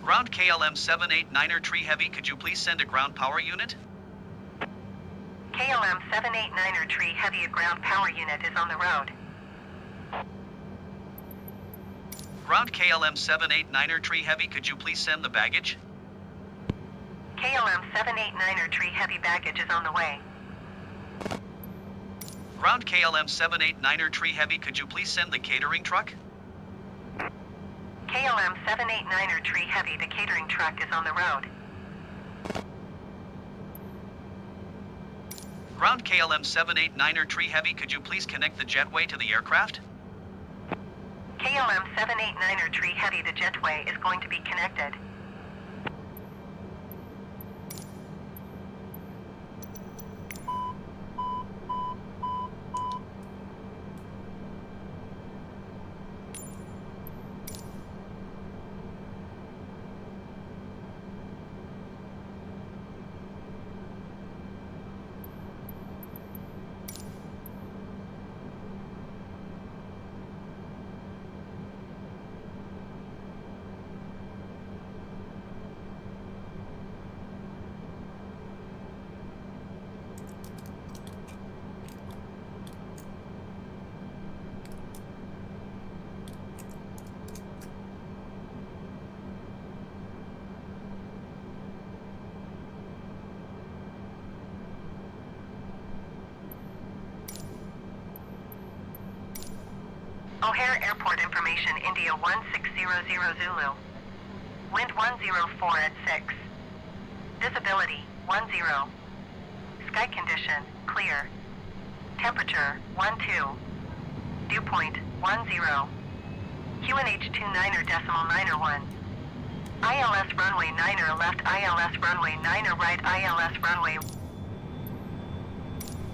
Ground KLM789er Tree Heavy, could you please send a ground power unit? KLM789er Tree Heavy, a ground power unit is on the road. Ground KLM789er Tree Heavy, could you please send the baggage? KLM789er Tree Heavy, baggage is on the way. Ground KLM789er Tree Heavy, could you please send the catering truck? KLM789er Tree Heavy, the catering truck is on the road. Ground KLM789er Tree Heavy, could you please connect the jetway to the aircraft? KLM789er Tree Heavy, the jetway is going to be connected. O'Hare Airport information, India 1600 Zulu. Wind 104 at 6. Visibility 10. Sky condition clear. Temperature 12. Dew point 10. QNH 29.901. ILS runway 9er left, ILS runway 9er right, ILS runway.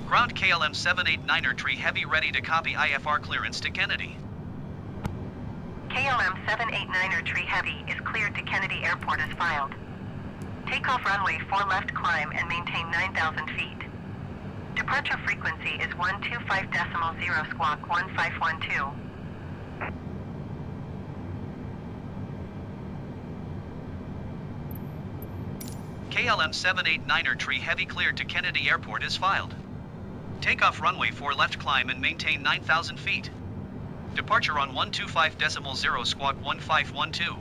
Ground KLM789er Tree Heavy, ready to copy IFR clearance to Kennedy. KLM789er Tree Heavy is cleared to Kennedy Airport as filed. Takeoff runway 4 left, climb and maintain 9,000 feet. Departure frequency is 125.0 squawk 1512. KLM789er Tree Heavy, cleared to Kennedy Airport as filed. Takeoff runway 4 left, climb and maintain 9,000 feet. Departure on 125.0 squawk 1512.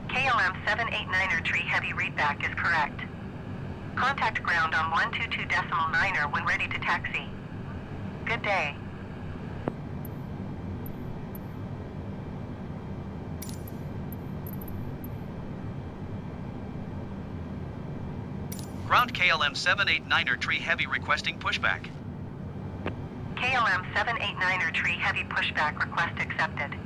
KLM789er Tree Heavy, readback is correct. Contact ground on 122.9er when ready to taxi. Good day. Ground KLM789er Tree Heavy, requesting pushback. KLM789er Tree Heavy, pushback request accepted.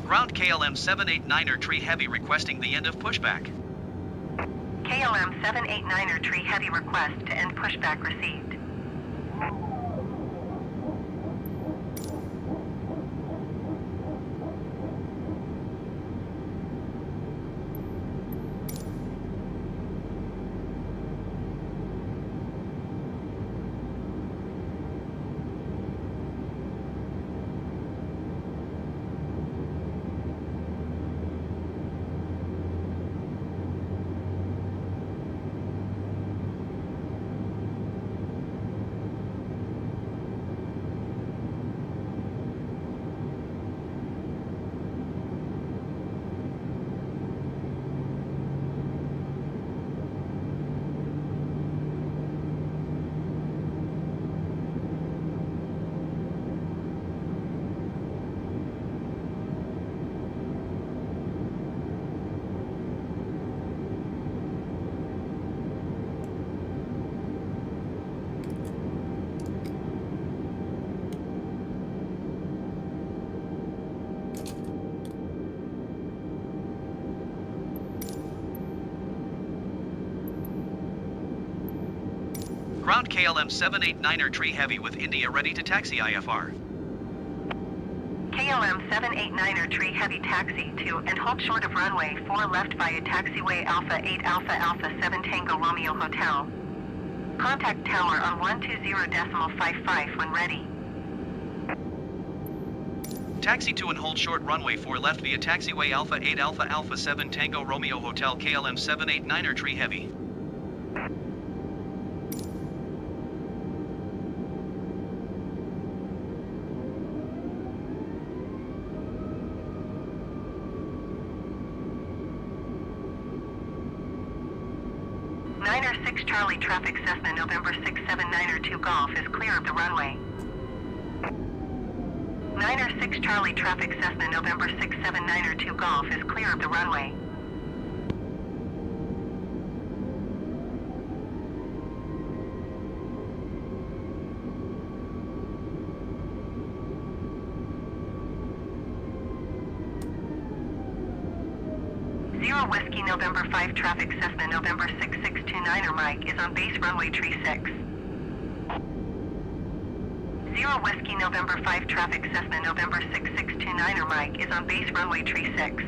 Ground KLM789er Tree Heavy, requesting the end of pushback. KLM789er Tree Heavy, request to end pushback received. Ground KLM 789er Tree Heavy with India ready to taxi IFR. KLM 789er Tree Heavy taxi to and hold short of runway 4 left via taxiway Alpha 8 Alpha Alpha 7 Tango Romeo Hotel. Contact tower on 120.55 when ready. Taxi to and hold short runway 4 left via taxiway Alpha 8 Alpha Alpha 7 Tango Romeo Hotel KLM 789er Tree Heavy. Niner 6 Charlie traffic Cessna November 679er 2 Golf is clear of the runway. Niner 6 Charlie traffic Cessna November 679er 2 Golf is clear of the runway. Zero Whiskey November 5 traffic Cessna November 6629er Mike is on base runway tree 6. Zero Whiskey November 5 traffic Cessna November 6629er Mike is on base runway tree 6.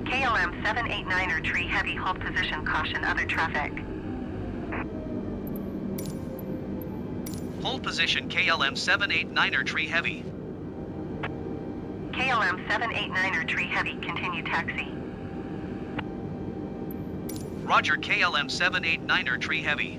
KLM 789er Tree Heavy hold position caution other traffic. Hold position KLM 789er Tree Heavy. KLM 789er Tree Heavy continue taxi. Roger KLM 789er Tree Heavy.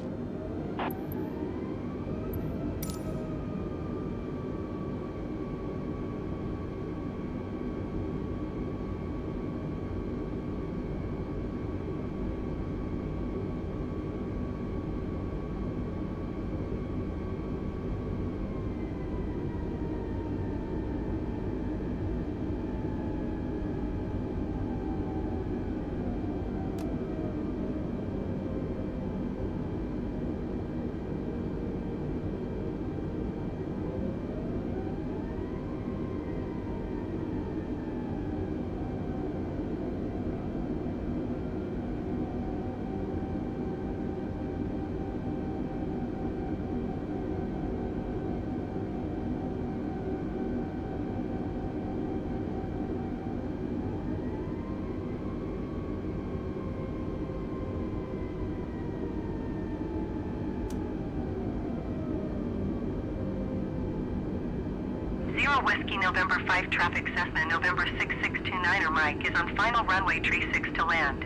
Zero Whiskey November 5 traffic Cessna November 6629er Mike is on final runway tree 6 to land.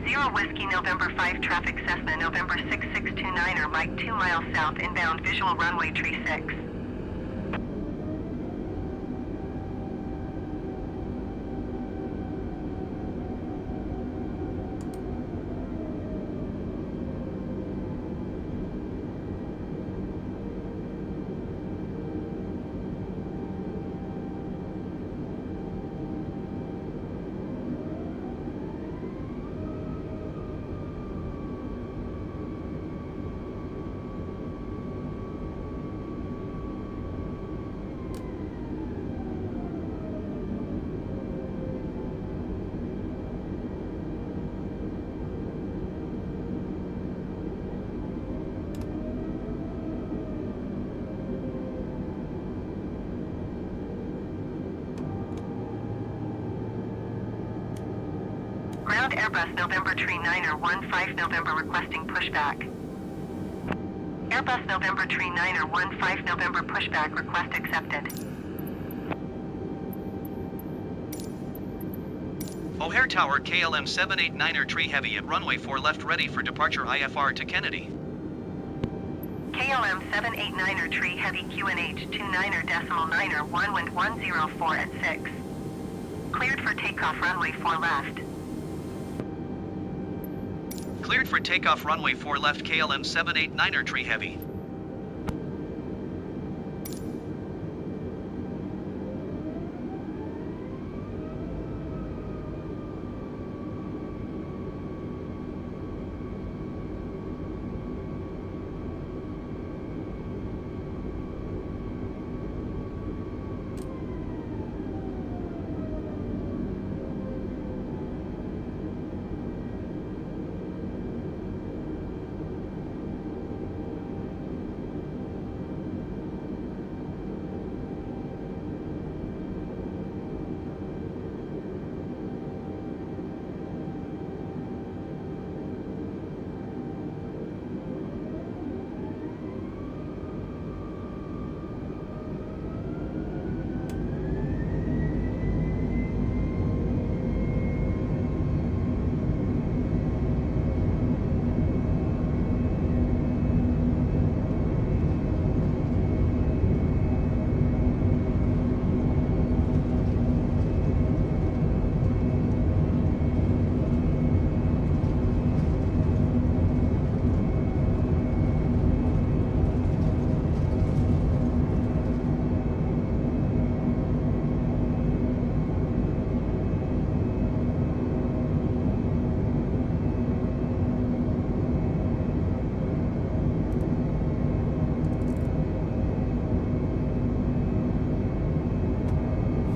Zero Whiskey November 5 traffic Cessna November 6629er Mike 2 miles south inbound visual runway tree 6. Ground Airbus November Tree 9er 15 November requesting pushback. Airbus November Tree 9er 15 November pushback request accepted. O'Hare Tower KLM 789er Tree Heavy at runway 4 left ready for departure IFR to Kennedy. KLM 789er Tree Heavy QNH 29er.9er 1 wind 104 at 6. Cleared for takeoff runway 4 left. Cleared for takeoff runway 4 left KLM 789er tree heavy.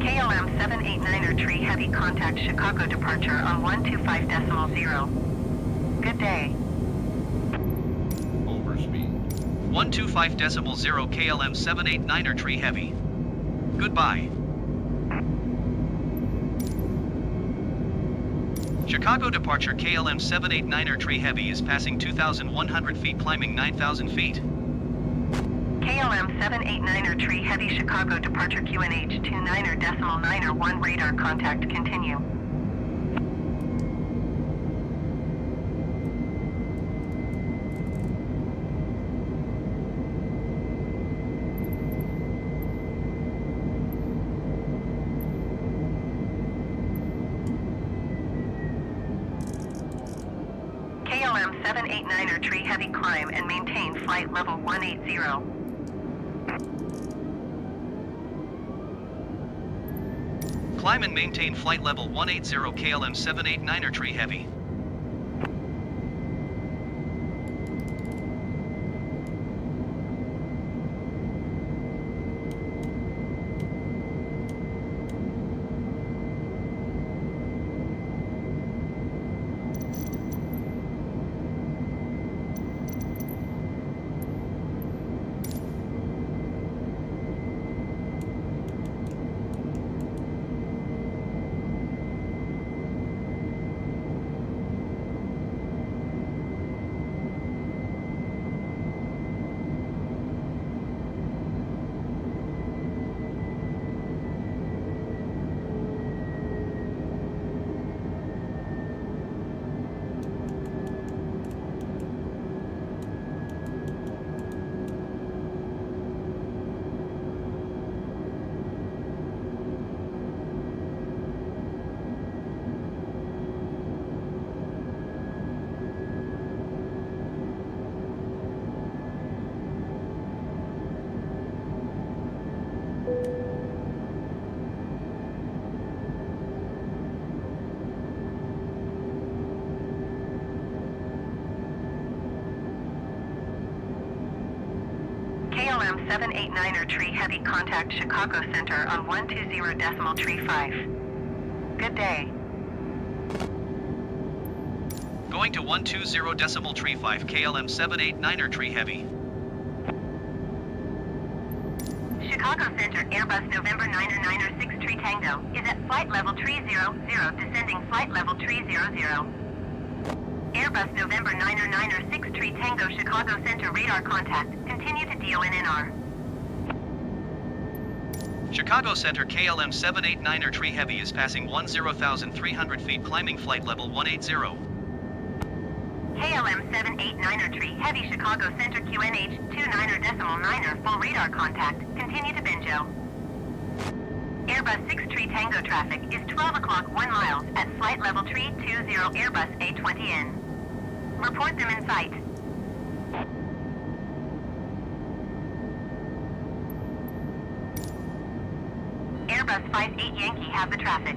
KLM 789er tree heavy contact Chicago departure on 125.0. Good day. Overspeed. 125.0 KLM 789er tree heavy. Goodbye. Chicago departure KLM 789er tree heavy is passing 2,100 feet, climbing 9,000 feet. KLM 789er tree heavy Chicago departure QNH 29.901 radar contact continue. KLM 789er tree heavy climb and maintain flight level 180. Climb and maintain flight level 180 KLM 789er tree heavy. KLM 789er tree heavy contact Chicago Center on 120.35. Good day. Going to 120.35 KLM 789er tree heavy. Chicago Center Airbus November 9er 6 tree Tango is at flight level 300, descending flight level 300. Airbus November 9er 6 tree Tango Chicago Center radar contact. Continue to DONNR. Chicago Center KLM 789er tree heavy is passing 10,300 feet, climbing flight level 180. KLM 789er tree heavy Chicago Center QNH 29.9er full radar contact. Continue to Benjo. Airbus 6 tree Tango traffic is 12 o'clock 1 mile at flight level 320 Airbus A320N. Report them in sight. Airbus 58 Yankee have the traffic.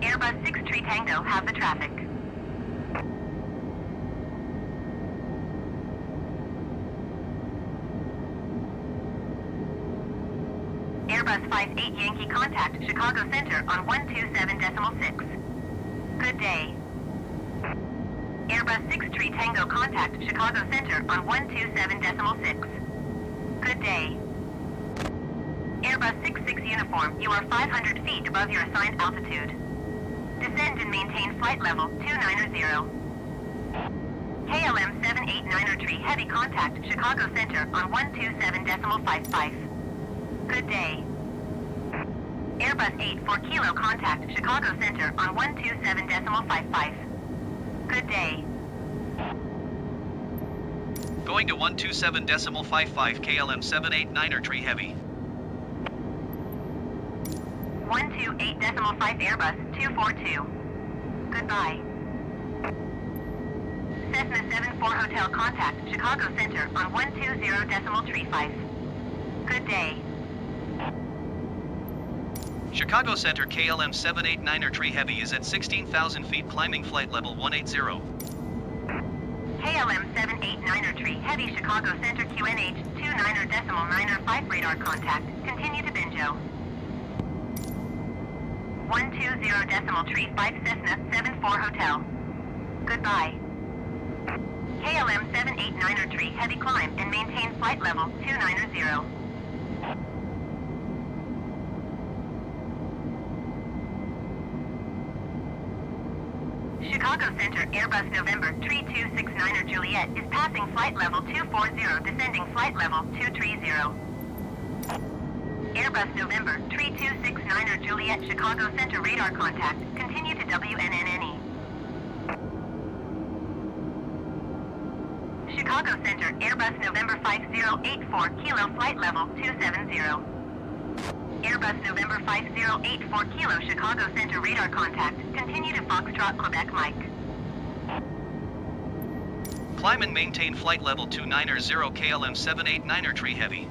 Airbus 63 Tango have the traffic. Airbus 58 Yankee contact Chicago Center on 127.6. Good day. Airbus 63 Tango contact Chicago Center on 127.6. Good day. Airbus 66 Uniform, you are 500 feet above your assigned altitude. Descend and maintain flight level 290. KLM 789 Tree Heavy contact Chicago Center on 127.55. Good day. Airbus 84 Kilo contact Chicago Center on 127.55. Good day. Going to 127.55 KLM 789 Tree Heavy. 128.5 Airbus 242. Goodbye. Cessna 74 Hotel contact Chicago Center on 120.35. Good day. Chicago Center KLM 789 Tree Heavy is at 16,000 feet climbing flight level 180. KLM 789 Tree Heavy Chicago Center QNH 29.95 radar contact. Continue to Binjo. 120.35 Cessna 74 Hotel. Goodbye. KLM 789 Tree Heavy climb and maintain flight level 290. Chicago Center Airbus November 3269 Juliet is passing flight level 240, descending flight level 230. Airbus November 3269 Juliet Chicago Center radar contact. Continue to WNNNE. Chicago Center Airbus November 5084 Kilo flight level 270. Airbus November 5084 Kilo Chicago Center radar contact. Continue to Foxtrot Quebec Mike. Climb and maintain flight level 290 KLM 789 Tree Heavy.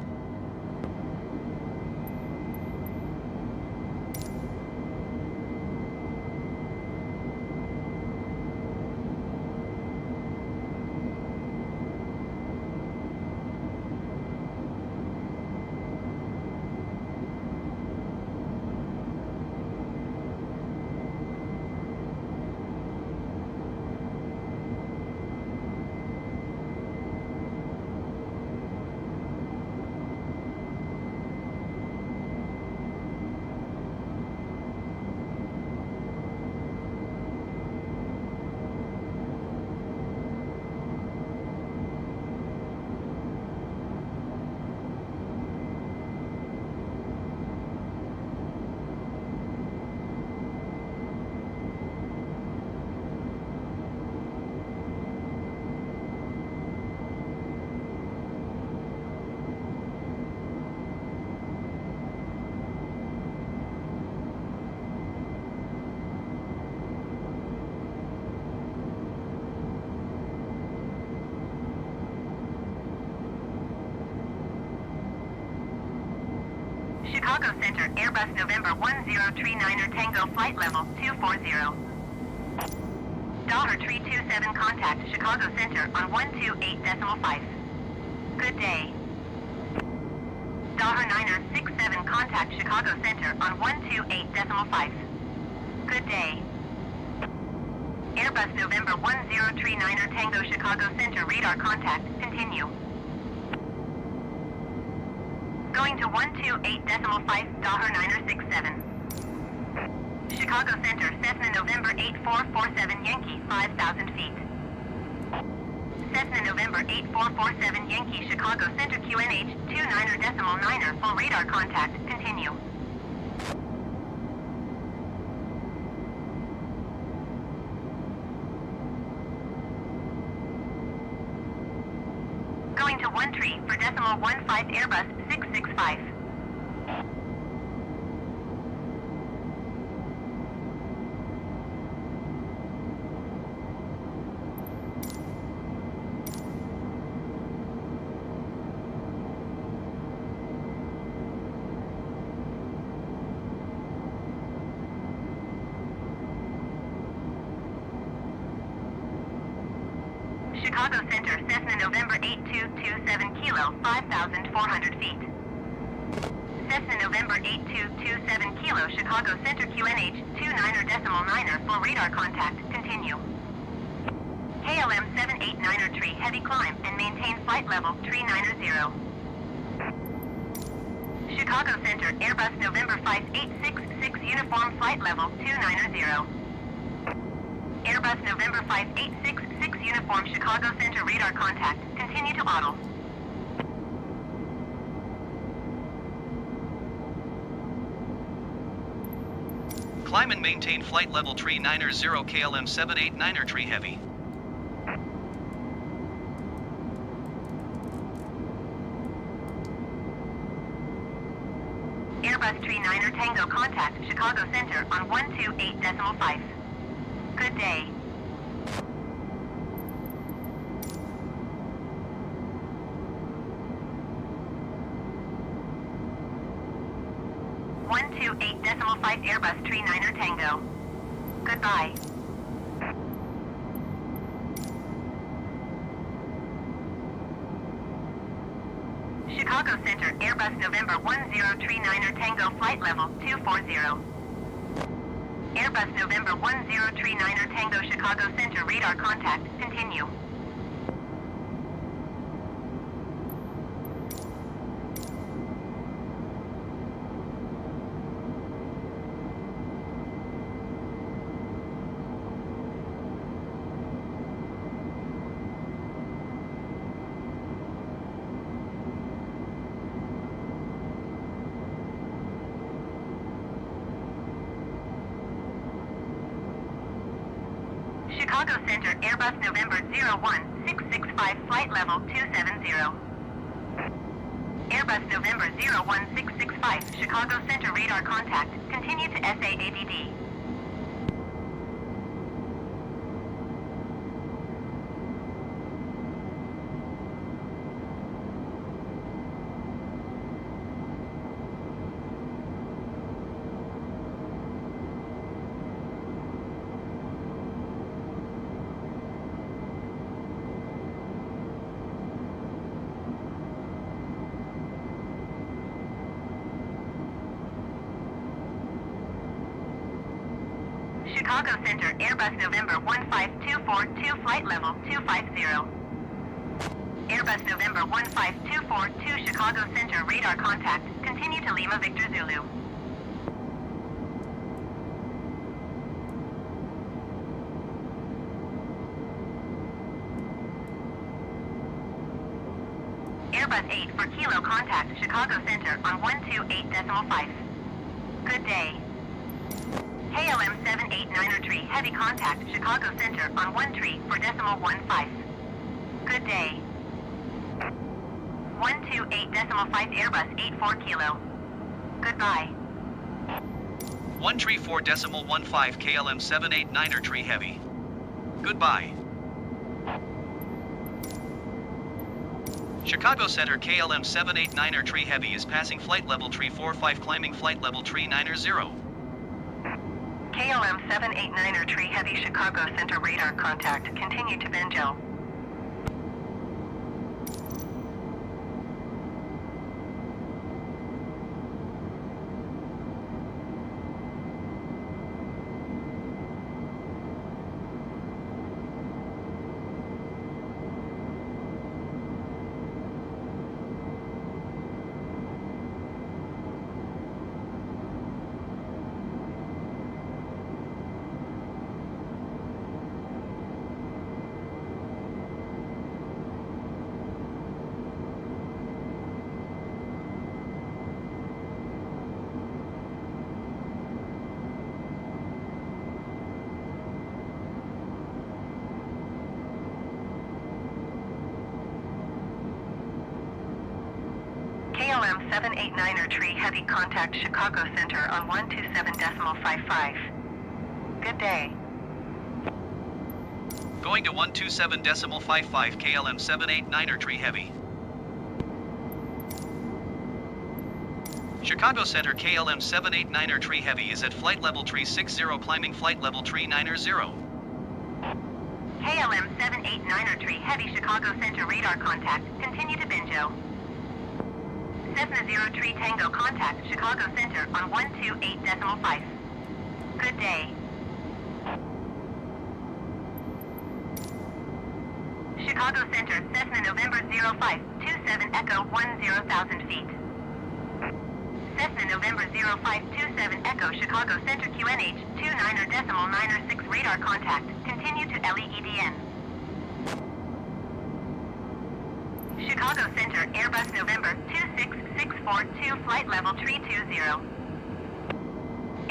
Chicago Center Airbus November 1039 Tango flight level 240. Daughter 327 contact Chicago Center on 128.5. Good day. Daughter 967 contact Chicago Center on 128.5. Good day. Airbus November 1039 Tango Chicago Center radar contact. Continue. Going to 128.5 Daughter 967. Chicago Center Cessna November 8447 Yankee 5,000 feet. Cessna November 8447 Yankee Chicago Center QNH 29.9 full radar contact. Continue. Going to 13 for decimal 15 Airbus 665. Chicago Center, Cessna November 8227 Kilo, 5,400 feet. Cessna November 8227 Kilo, Chicago Center QNH 29er for radar contact. Continue. KLM 789er tree, heavy climb and maintain flight level 390. Chicago Center, Airbus November 5866 uniform flight level 290. Airbus November 5866 uniform Chicago Center radar contact. Continue to auto. Climb and maintain flight level 390 KLM 789er tree heavy. Airbus 39er Tango contact Chicago Center on 128.5. Good day. Airbus 39er Tango. Goodbye. Chicago Center, Airbus November 1039er Tango flight level 240. Airbus November 1039er Tango Chicago Center radar contact. Continue. Chicago Center, Airbus November 01665 flight level 270. Airbus November 01665 Chicago Center radar contact. Continue to SAADD. Chicago Center, Airbus November 15242 flight level 250. Airbus November 15242 Chicago Center radar contact. Continue to Lima Victor Zulu. Airbus 8 for Kilo contact Chicago Center on 128.5. Good day. KLM 789er tree, heavy contact, Chicago Center on 13.15. Good day. 128.5 Airbus 84 Kilo. Goodbye. 134.15 KLM 789er tree heavy. Goodbye. Chicago Center KLM 789er tree heavy is passing flight level 345 climbing flight level 390. KLM 789er tree heavy Chicago Center radar contact. Continue to Benjo. KLM 789er tree heavy contact Chicago Center on 127.55. Good day. Going to 127.55 KLM 789er tree heavy. Chicago Center KLM 789er tree heavy is at flight level 360 climbing flight level 390. KLM 789er Tree Heavy Chicago Center radar contact. Continue to Benjo. Cessna 0 Tree Tango contact Chicago Center on 128.5. Good day. Chicago Center, Cessna November 0527 Echo 10,000 feet. Cessna November 0527 Echo Chicago Center QNH 29.96 radar contact. Continue to LEEDN. Chicago Center, Airbus November 26642 flight level 320.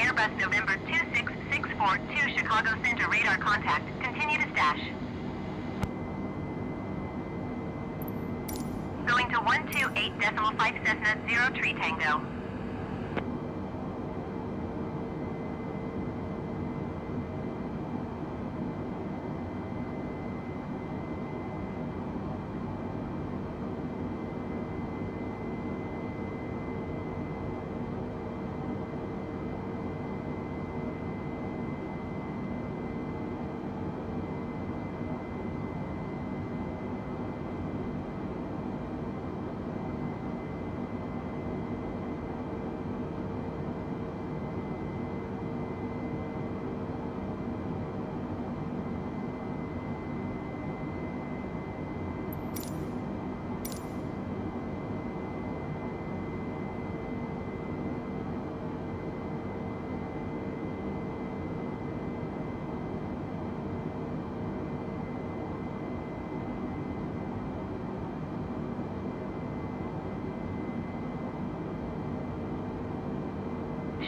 Airbus November 26642 Chicago Center radar contact. Continue to stash. Going to 128.5 Cessna 0 Tree Tango.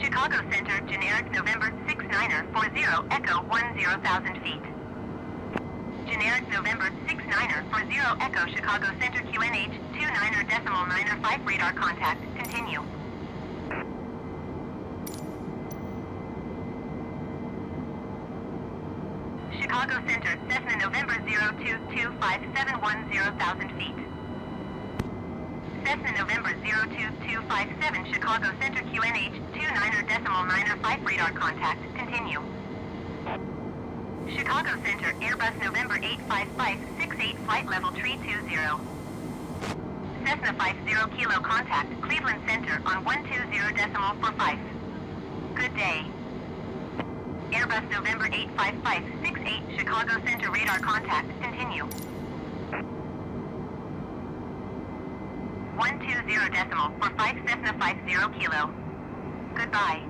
Chicago Center, generic November 69er 40 Echo 10,000 feet. Generic November 69er 40 Echo Chicago Center QNH 29.95 radar contact. Continue. Chicago Center, Cessna November 022571 feet. Cessna November 02257 Chicago Center QNH 29.95 radar contact. Continue. Chicago Center, Airbus November 85568 flight level 320. Cessna 50 Kilo contact, Cleveland Center on 120.45. Good day. Airbus November 85568 Chicago Center radar contact. Continue. 120 for 5 Cessna 50 Kilo. Goodbye.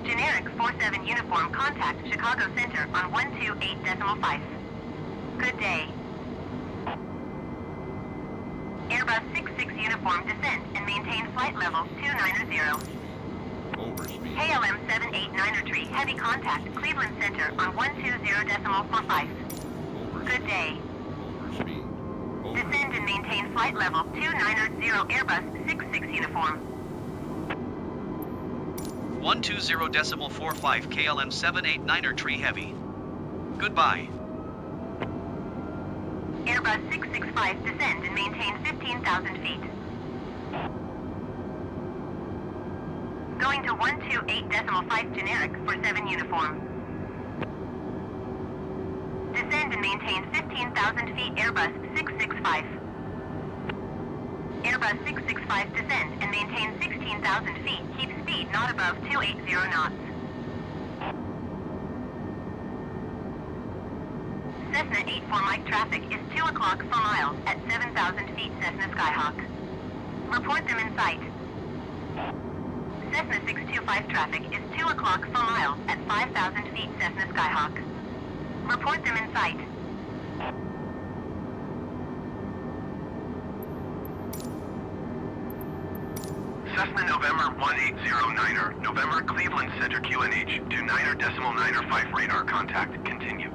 Generic 47 uniform contact Chicago Center on 128.5. Good day. Airbus 66 uniform descend and maintain flight level 290. Overspeed. KLM 789er Tree heavy contact Cleveland Center on 120.45. Good day. Overspeed. Descend and maintain flight level 290 Airbus 66 uniform. 120.45 KLM 789er Tree Heavy. Goodbye. Airbus 665 descend and maintain 15,000 feet. Going to 128.5 generic for 7 uniform. Descend and maintain 15,000 feet Airbus 665. Airbus 665 descend and maintain 16,000 feet. Keep speed not above 280 knots. Cessna 84 Mike traffic is 2 o'clock per mile at 7,000 feet Cessna Skyhawk. Report them in sight. Cessna 625 traffic is 2 o'clock per mile at 5,000 feet Cessna Skyhawk. Report them in sight. Cessna November 1809er, November Cleveland Center QNH, 29.95 radar contact. Continue.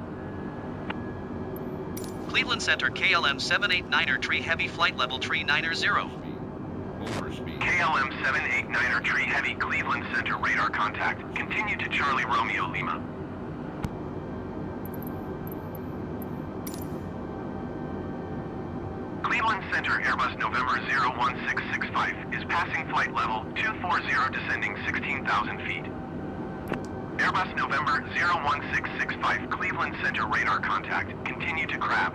Cleveland Center KLM 789er Tree Heavy flight level 390. Overspeed. KLM 789er Tree Heavy Cleveland Center radar contact. Continue to Charlie Romeo Lima. Cleveland Center Airbus November 01665 is passing flight level 240 descending 16,000 feet. Airbus November 01665 Cleveland Center radar contact. Continue to crab.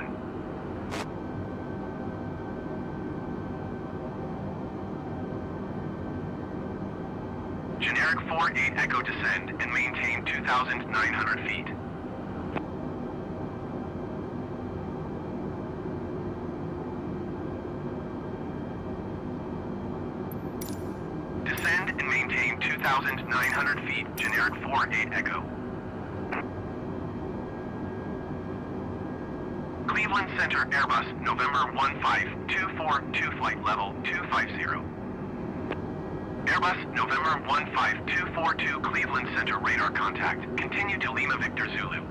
Generic 48 Echo descend and maintain 2,900 feet. Descend and maintain 2,900 feet, generic 48 Echo. Cleveland Center Airbus November 15242 flight level 250. Airbus November 15242 Cleveland Center radar contact. Continue to Lima Victor Zulu.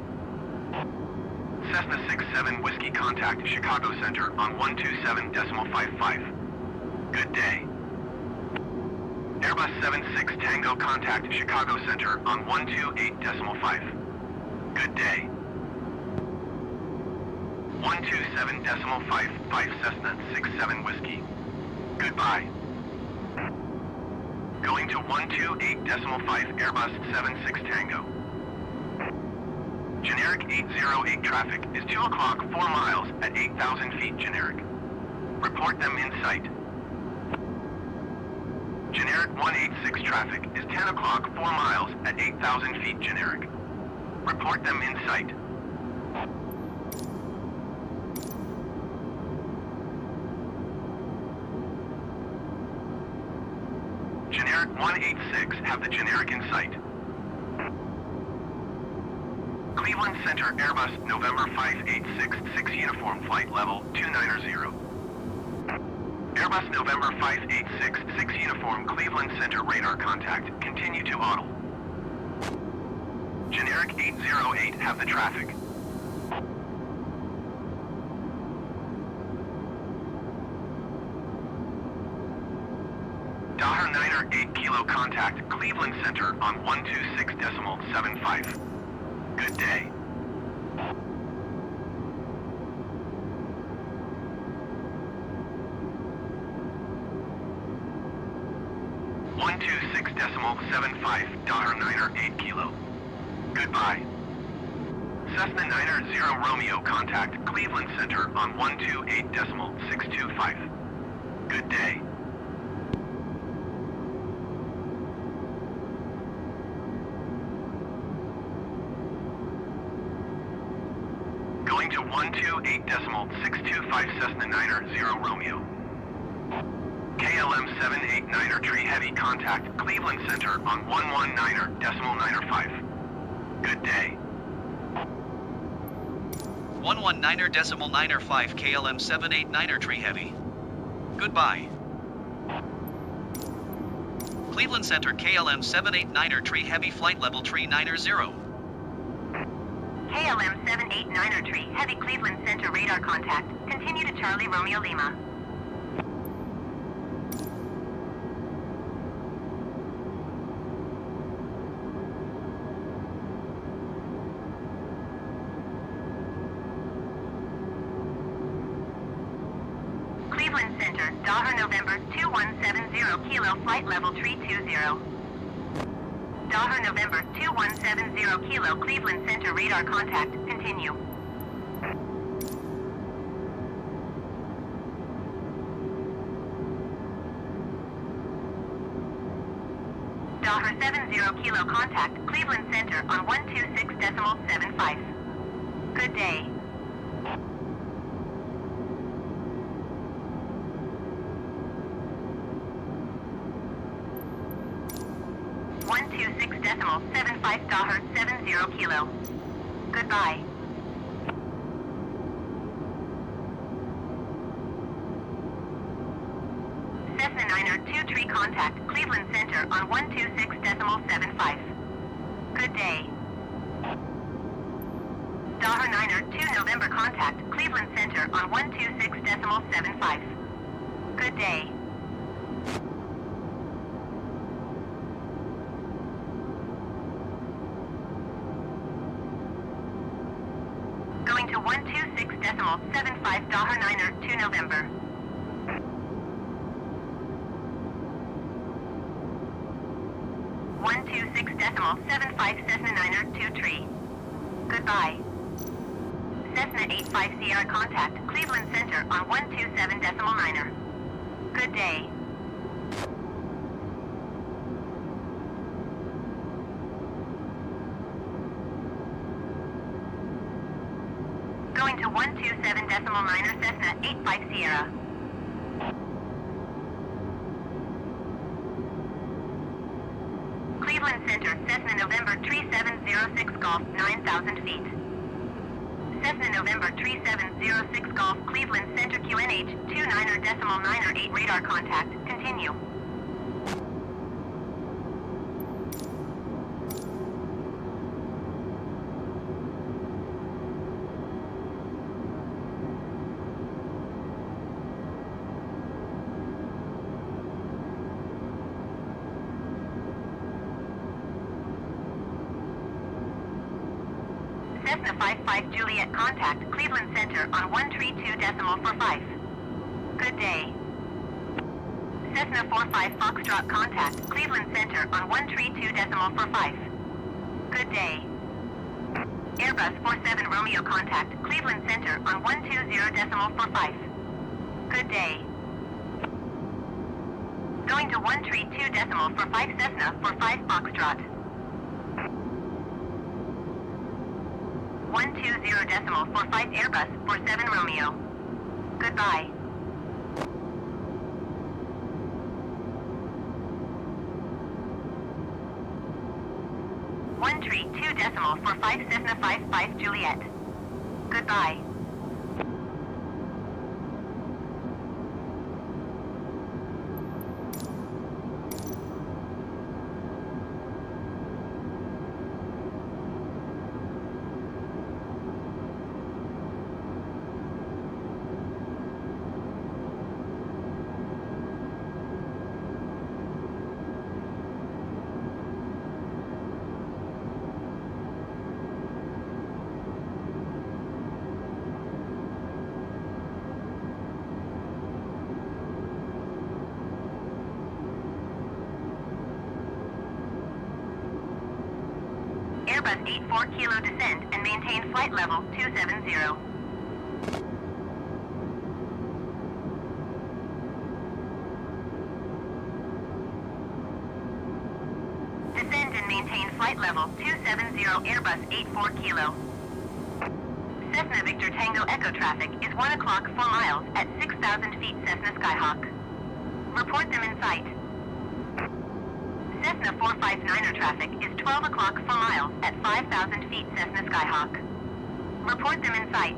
Cessna 67 Whiskey contact Chicago Center on 127.55. Good day. Airbus 76 Tango contact Chicago Center on 128.5. Good day. 127.55 Cessna 67 Whiskey. Goodbye. Going to 128.5 Airbus 76 Tango. Generic 808 traffic is 2 o'clock 4 miles at 8,000 feet generic. Report them in sight. Generic 186 traffic is 10 o'clock 4 miles at 8,000 feet generic. Report them in sight. Generic 186 have the generic in sight. Cleveland Center Airbus November 586 6 uniform flight level 290. Airbus November 586 6 uniform Cleveland Center radar contact. Continue to AUDL. Generic 808 have the traffic. Daher Niner 8 Kilo contact Cleveland Center on 126.75. Good day. .75 Daher Niner 8 Kilo. Goodbye. Cessna Niner 0 Romeo contact Cleveland Center on 128.625. Good day. Going to 128.625 Cessna Niner 0 Romeo. KLM 789er Tree Heavy contact Cleveland Center on 119.95. Good day. 119.95 KLM 789er Tree Heavy. Goodbye. Cleveland Center KLM 789er Tree Heavy flight level 390. KLM 789er Tree Heavy Cleveland Center radar contact. Continue to Charlie Romeo Lima. Cleveland Center, Daher November 2170 Kilo flight level 320. Daher November 2170 Kilo Cleveland Center radar contact. Continue. Daher 70 Kilo contact Cleveland Center on 126.75. Good day. .75 Daher 70 Kilo. Goodbye. Cessna Niner 23 contact Cleveland Center on 126.75. Good day. Daher Niner 2 November contact Cleveland Center on 126.75. Good day. Going to 126.75 $12.75 to November. $126.75 Cessna Niner 23. Goodbye. Cessna 85 Sierra contact Cleveland Center on 127.9. Good day. Going to 127.9 Cessna 85 Sierra. Cleveland Center, Cessna November 3706 Golf, 9,000 feet. Cessna November 3706 Golf, Cleveland Center QNH 29.908 radar contact. Continue. Cessna 55 Juliet contact Cleveland Center on 132.45. Good day. Cessna 45 Foxtrot contact Cleveland Center on 132.45. Good day. Airbus 47 Romeo contact Cleveland Center on 120.45. Good day. Going to 132.45 Cessna for 5 Foxtrot. 120.45 Airbus for 7 Romeo. Goodbye. One tree 2.45 Cessna 55 Juliet. Goodbye. Airbus 84 Kilo descend and maintain flight level 270. Descend and maintain flight level 270 Airbus 84 Kilo. Cessna Victor Tango Echo traffic is 1 o'clock 4 miles at 6,000 feet Cessna Skyhawk. Report them in sight. Cessna 459er traffic is 12 o'clock 4 miles at 5,000 feet Cessna Skyhawk. Report them in sight.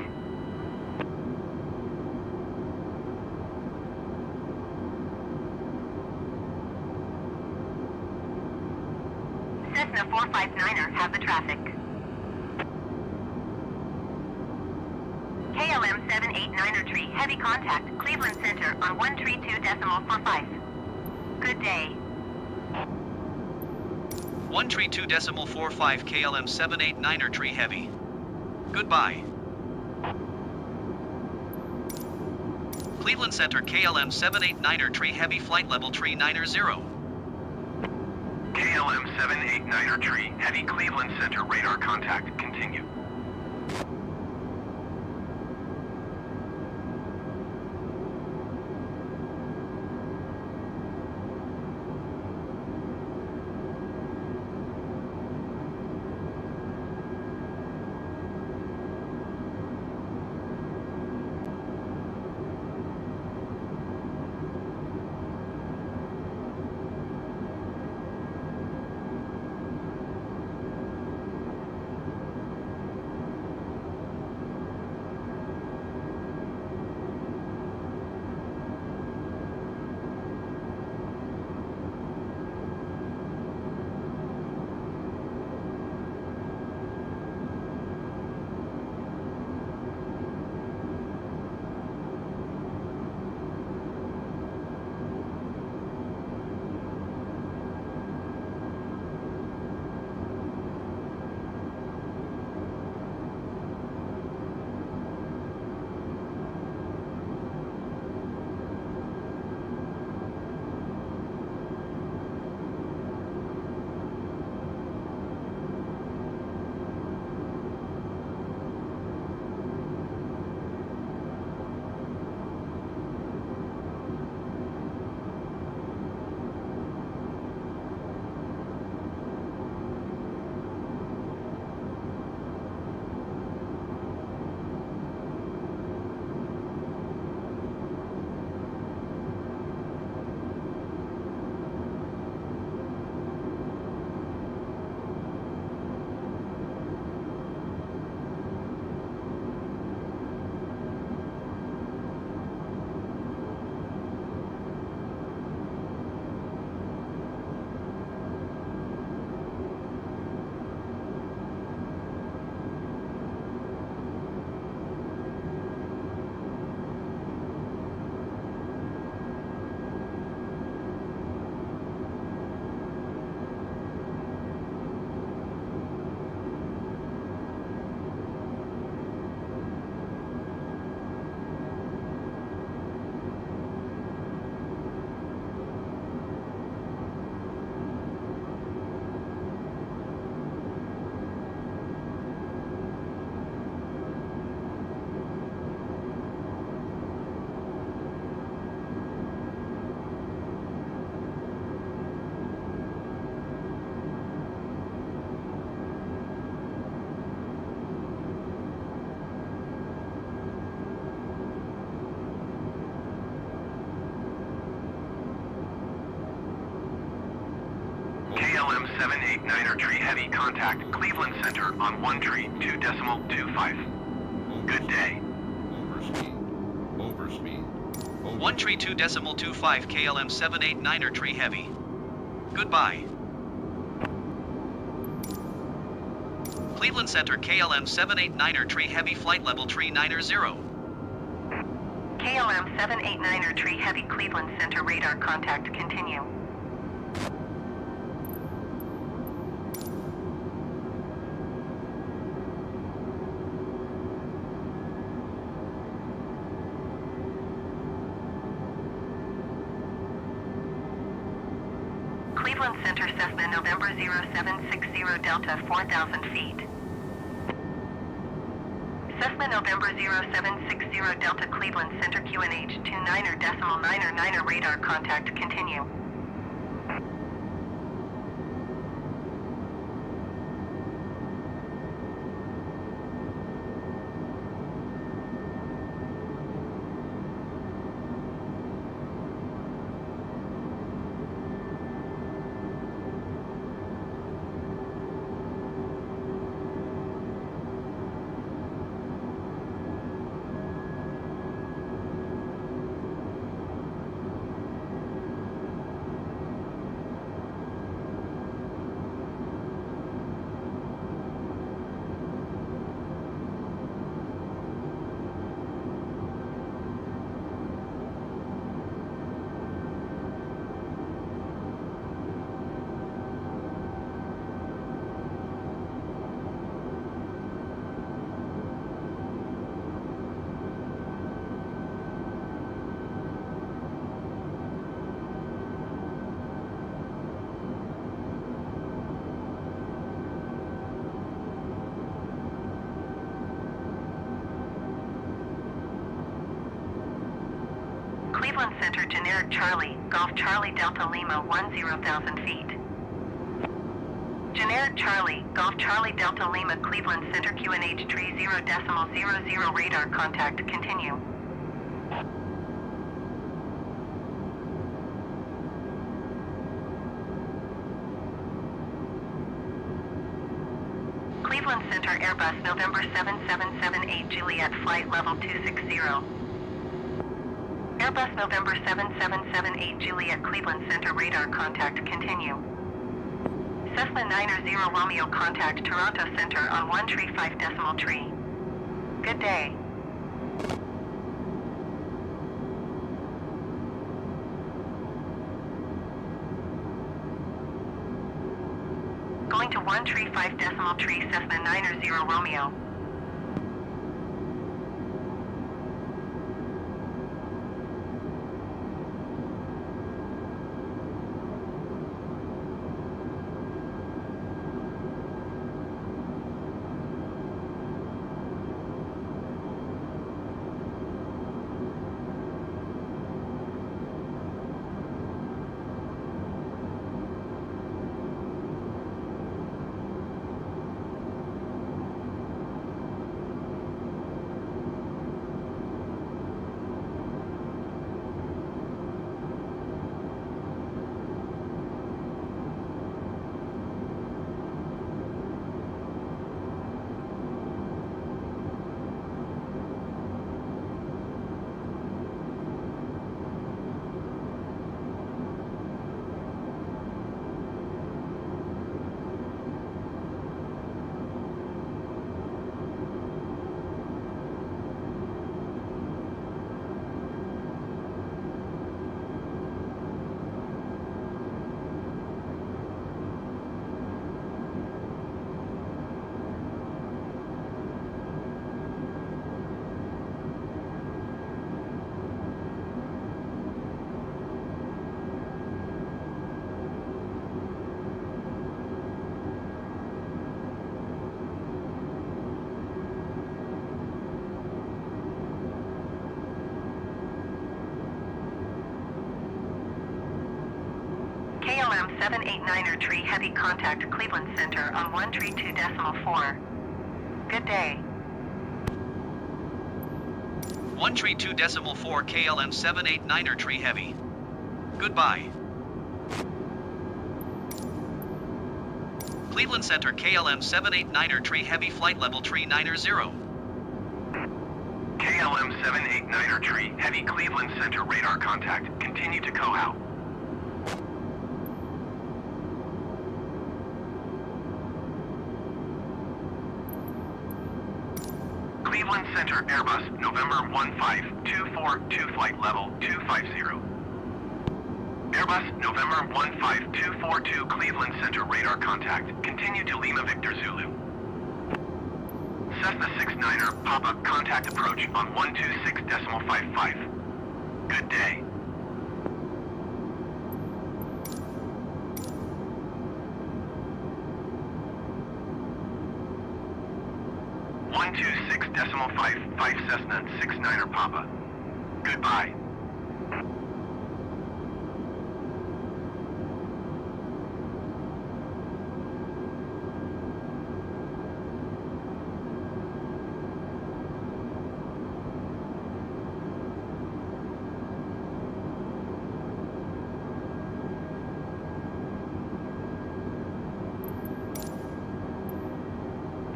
Cessna 459er have the traffic. KLM 789er tree heavy contact Cleveland Center on 132.45. Good day. 132.45 KLM 789er tree heavy. Goodbye. Cleveland Center KLM 789er tree heavy flight level 390. KLM 789er tree heavy Cleveland Center radar contact. Continue. KLM 789er Tree Heavy contact Cleveland Center on 132.25. Good day. Overspeed. Overspeed. Over. 132.25 KLM 789er Tree Heavy. Goodbye. Cleveland Center KLM 789er Tree Heavy flight level 390. KLM 789er Tree Heavy Cleveland Center radar contact continue. Cleveland Center Cessna November 0760 Delta 4,000 feet. Cessna November 0760 Delta Cleveland Center QNH 29.99 radar contact continue. Cleveland Center generic Charlie, Golf Charlie Delta Lima 10,000 feet. Generic Charlie, Golf Charlie Delta Lima Cleveland Center QNH 30.00 radar contact continue. Cleveland Center Airbus November 7778 Juliet flight level 260. Airbus November 7778 Juliet Cleveland Center radar contact continue. Cessna 90 Romeo contact Toronto Center on 135.3. Good day. Going to 135.3 Cessna 90 Romeo. KLM 789er Tree Heavy contact Cleveland Center on 132.4. Good day. 132.4 KLM 789er Tree Heavy. Goodbye. Cleveland Center KLM 789er tree heavy flight level tree 90. KLM 789er tree, heavy Cleveland Center radar contact. Continue to Cohow. Cleveland Center Airbus, November 15242, flight level 250. Airbus, November 15242, Cleveland Center radar contact. Continue to Lima Victor Zulu. Cessna 69er, Papa, contact approach on 126.55. Good day. .55 Cessna 69er Papa. Goodbye.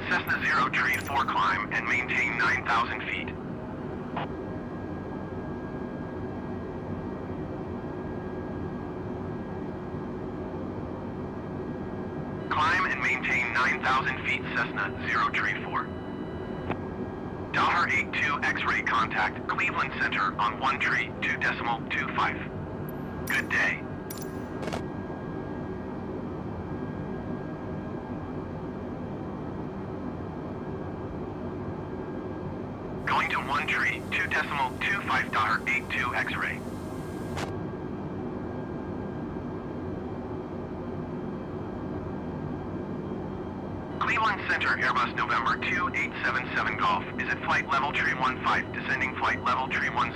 Cessna 0 tree 4 climb and maintain 9,000 feet. Climb and maintain 9,000 feet, Cessna 0 tree 4. Dollar 82 X-ray contact, Cleveland Center on 1 tree 2.25. Good day. Going to 1 tree 2.25 dollar 82 X-ray. Cleveland Center Airbus November 2877 Golf is at flight level tree 15, descending flight level tree 10.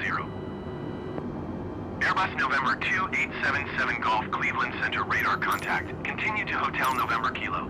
Airbus November 2877 Golf, Cleveland Center radar contact. Continue to Hotel November Kilo.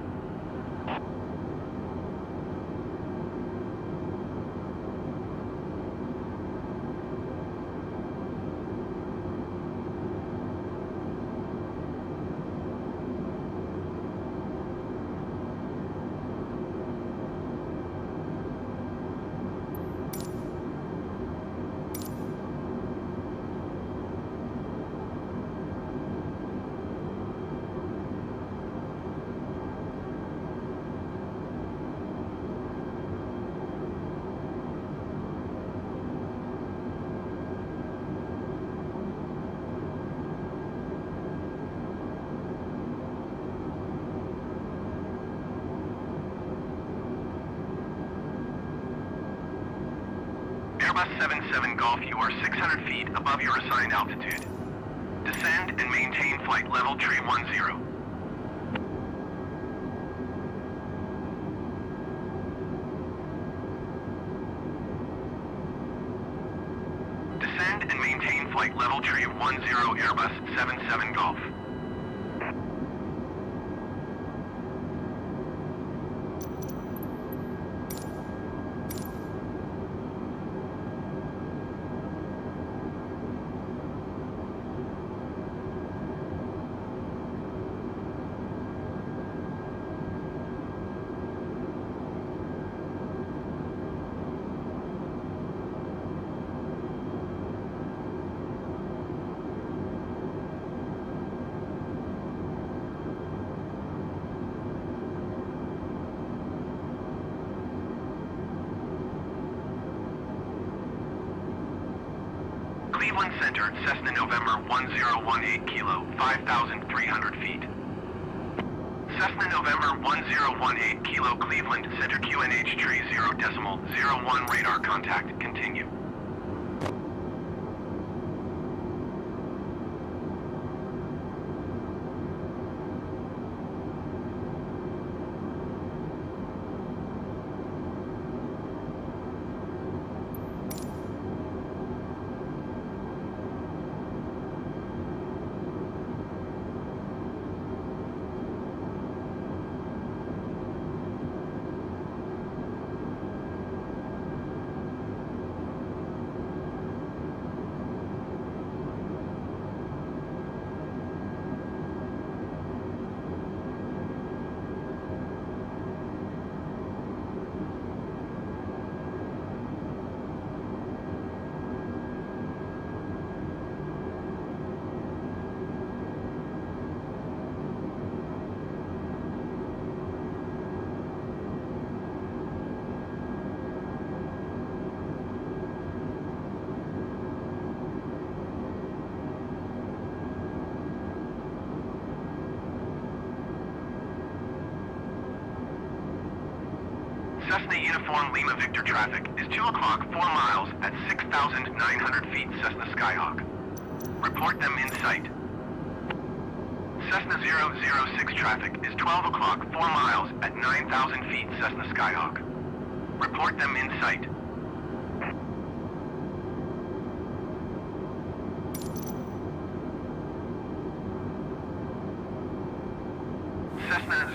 Airbus 77 Golf, you are 600 feet above your assigned altitude. Descend and maintain flight level tree 10. Descend and maintain flight level tree 10, Airbus 77 Golf. Cleveland Center, Cessna November 1018 Kilo, 5,300 feet. Cessna November 1018 Kilo, Cleveland Center QNH tree 0.01 radar contact. Continue. Cessna Uniform Lima Victor traffic is 2 o'clock 4 miles at 6,900 feet Cessna Skyhawk. Report them in sight. Cessna 006 traffic is 12 o'clock 4 miles at 9,000 feet Cessna Skyhawk. Report them in sight. Cessna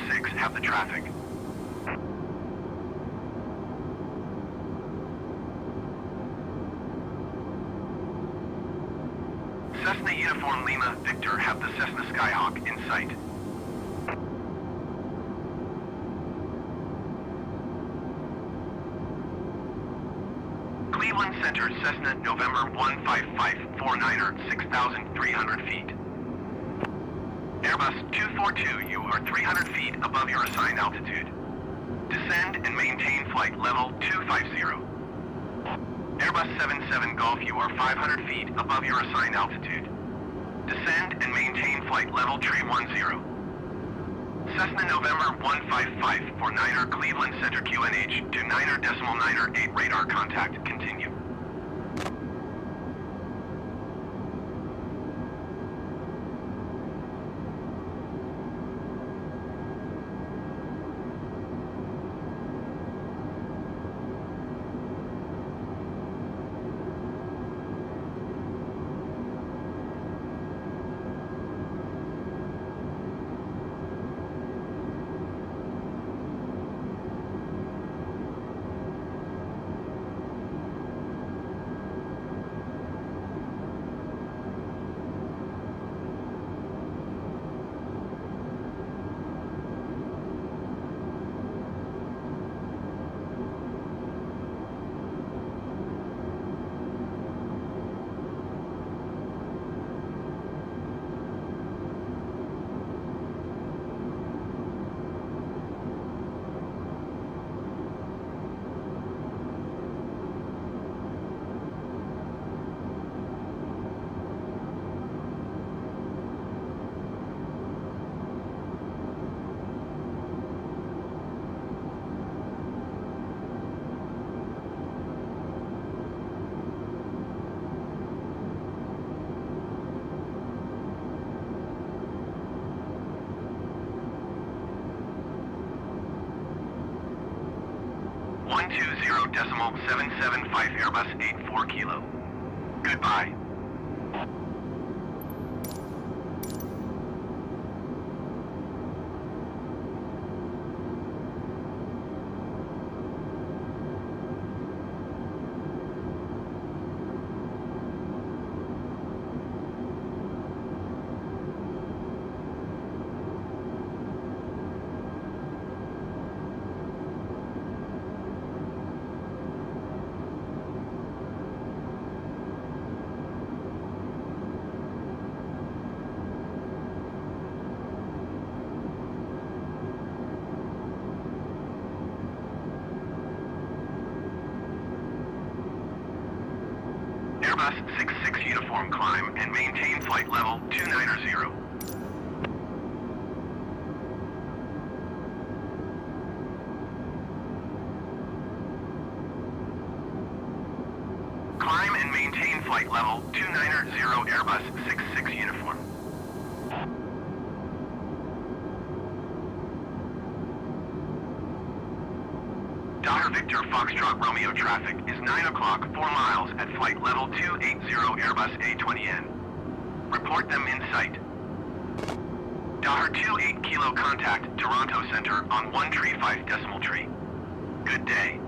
006 have the traffic. Cessna Uniform Lima Victor have the Cessna Skyhawk in sight. Cleveland Center Cessna November 15549er 6,300 feet. Airbus 242, you are 300 feet above your assigned altitude. Descend and maintain flight level 250. Airbus 77 Golf, you are 500 feet above your assigned altitude. Descend and maintain flight level 310. Cessna November 15549er Cleveland Center QNH to 9.908 radar contact. Continue. .775 Airbus 84 Kilo. Goodbye. Airbus 66 uniform climb and maintain flight level 290. Climb and maintain flight level 290 Airbus 66 uniform. Daughter Victor Foxtrot Romeo traffic is 9 o'clock 4 miles at flight level 280 Airbus A320N. Report them in sight. Daughter 28 Kilo contact Toronto Center on 135.3. Good day.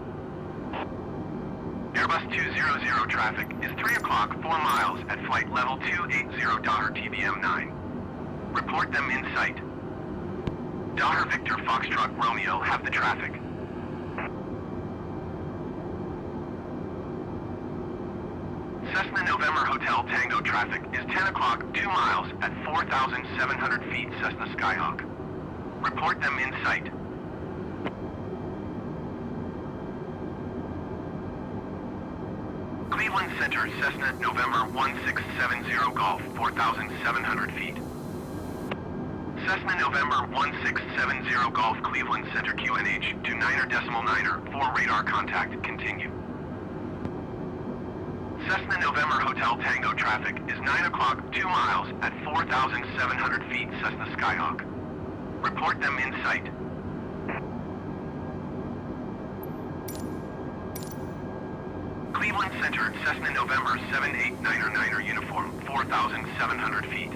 Airbus 200 traffic is 3 o'clock 4 miles at flight level 280 Daughter TBM9. Report them in sight. Daughter Victor Foxtrot Romeo have the traffic. Cessna November Hotel Tango traffic is 10 o'clock 2 miles at 4,700 feet Cessna Skyhawk. Report them in sight. Cleveland Center Cessna November 1670 Golf 4,700 feet. Cessna November 1670 Golf Cleveland Center QNH to 9er.9er for radar contact. Continue. Cessna November Hotel Tango traffic is 9 o'clock, 2 miles at 4,700 feet Cessna Skyhawk. Report them in sight. Cleveland Center, Cessna November 789er uniform, 4,700 feet.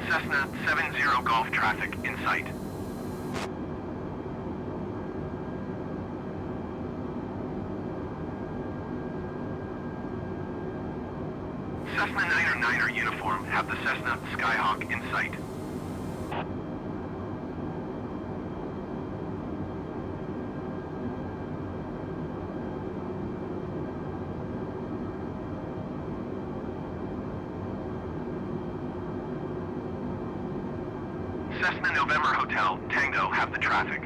Cessna 70 Golf traffic in sight. Cessna 9er uniform have the Cessna Skyhawk in sight. Cessna November Hotel Tango have the traffic.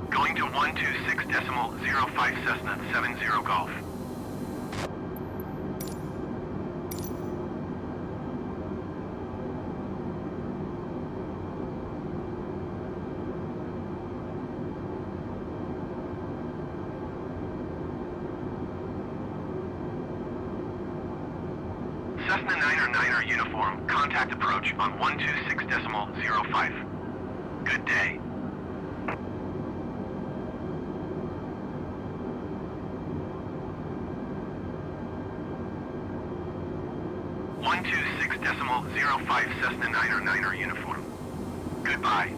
Going to 126.05 Cessna 70 Golf. Cessna 9er uniform, contact approach on 126.05. Good day. .05 Cessna 9er uniform. Goodbye.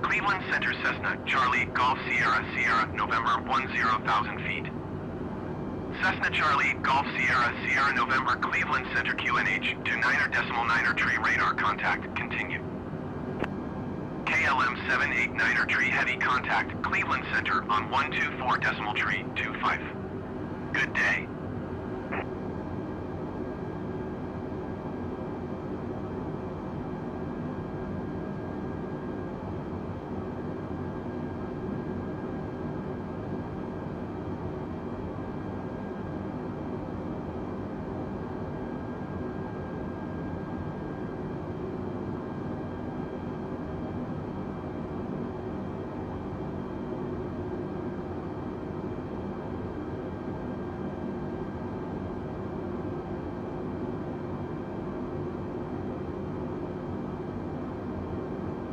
Cleveland Center Cessna, Charlie, Golf Sierra, Sierra, November 10,000 feet. Cessna Charlie, Golf Sierra, Sierra, November, Cleveland Center QNH to 9er.9er tree radar contact. Continue. KLM 789er tree heavy contact, Cleveland Center on 124.325. Good day.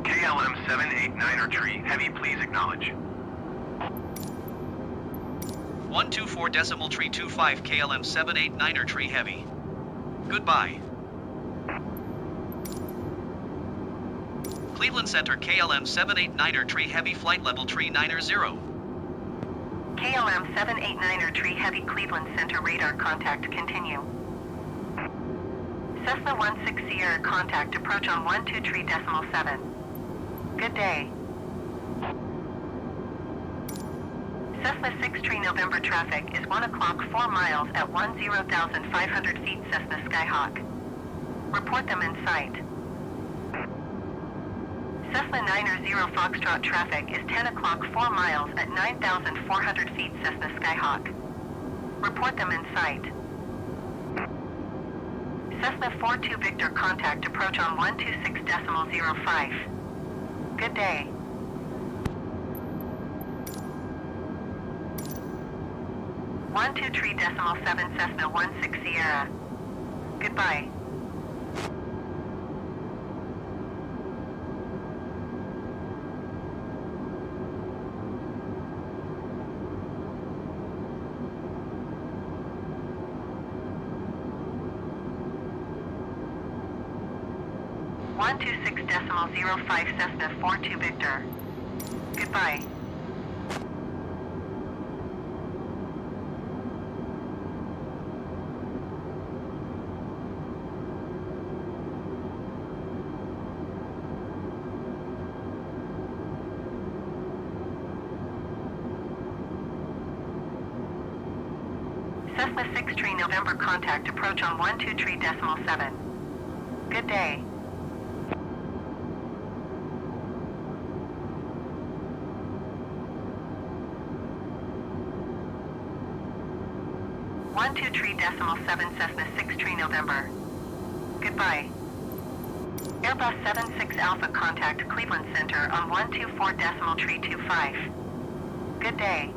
KLM 789er tree heavy, please acknowledge. 124.325 KLM 789er tree heavy. Goodbye. Cleveland Center KLM 789er tree heavy flight level 390. KLM 789er tree heavy Cleveland Center radar contact. Continue. Cessna 16 Sierra contact approach on 123.7. Good day. Cessna 63 November traffic is 1 o'clock 4 miles at 10,500 feet Cessna Skyhawk. Report them in sight. Cessna 90 Foxtrot traffic is 10 o'clock 4 miles at 9,400 feet Cessna Skyhawk. Report them in sight. Cessna 42 Victor contact approach on 126.05. Good day. One 23.7 Cessna 16 Sierra. Goodbye. One 26.05 Cessna 42 Victor. Goodbye. Cessna 63 November contact approach on 123.7. Good day. One two three decimal 7 Cessna 6 November. Goodbye. Airbus 76 Alpha contact Cleveland Center on 124.325. Good day.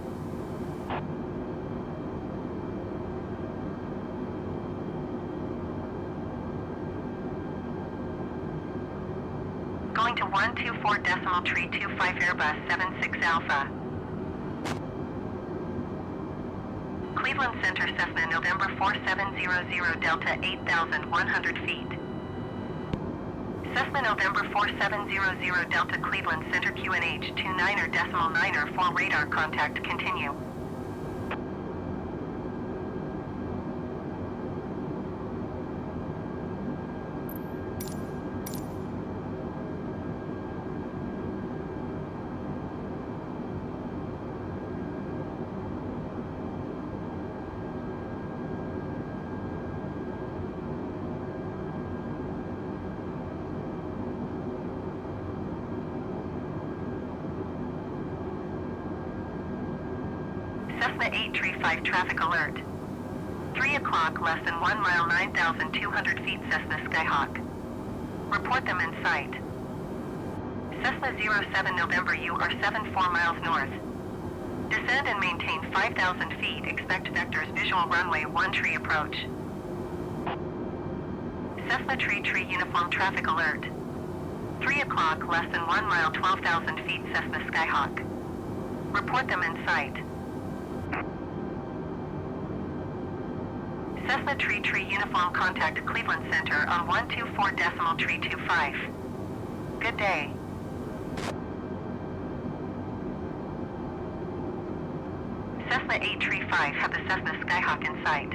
Going to 124.325 Airbus 76 Alpha. Cleveland Center Cessna November 4700 Delta 8,100 feet. Cessna November 4700 Delta Cleveland Center QNH 29.9 for radar contact continue. Cessna 835 traffic alert. 3 o'clock, less than 1 mile, 9,200 feet Cessna Skyhawk. Report them in sight. Cessna 07 November, you are 74 miles north. Descend and maintain 5,000 feet. Expect vectors visual runway 13 approach. Cessna Tree uniform traffic alert. 3 o'clock, less than 1 mile, 12,000 feet Cessna Skyhawk. Report them in sight. Cessna Tree uniform contact Cleveland Center on 124.325. Good day. Cessna 835 have the Cessna Skyhawk in sight.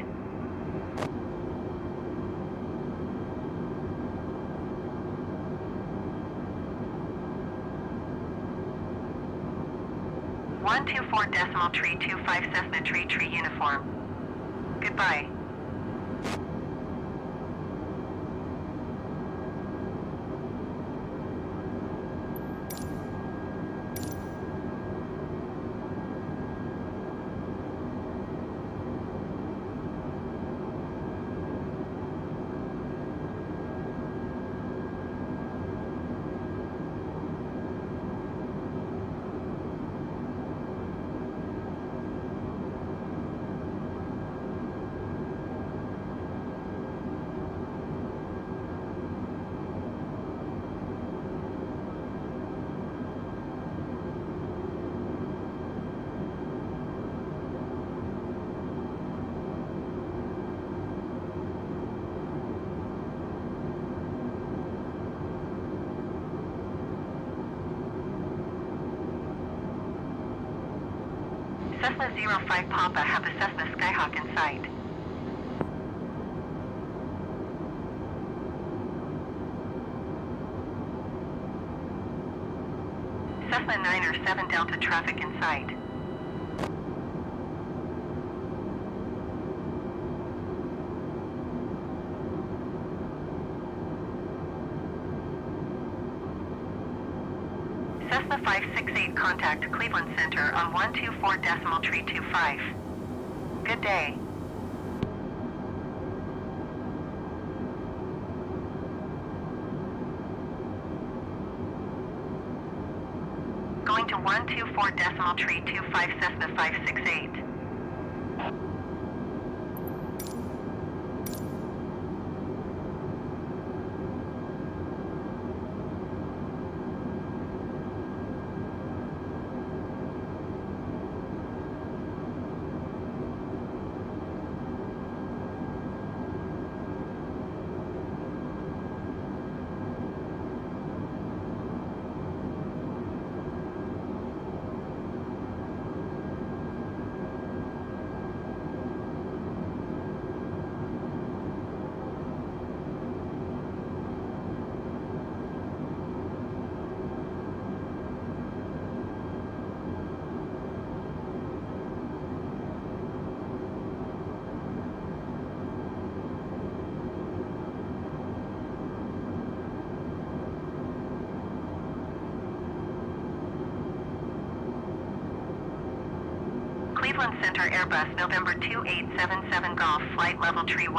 One 24.325 Cessna Tree uniform. Goodbye. Cessna 05 Papa have the Cessna Skyhawk in sight. Cessna 907 Delta traffic in sight. Cessna 568 contact Cleveland Center on 124.325. Good day. Going to 124.325 Cessna 568. Cleveland Center Airbus November 2877 Golf flight level tree 10.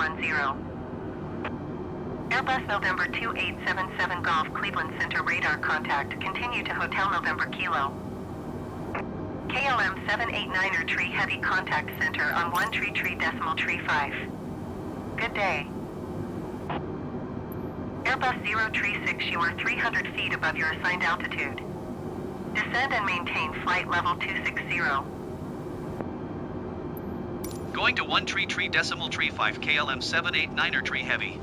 Airbus November 2877 Golf Cleveland Center radar contact. Continue to Hotel November Kilo. KLM 789er tree heavy contact center on 133.5. Good day. Airbus 036, you are 300 feet above your assigned altitude. Descend and maintain flight level 260. Going to 133.5 KLM 789er tree heavy.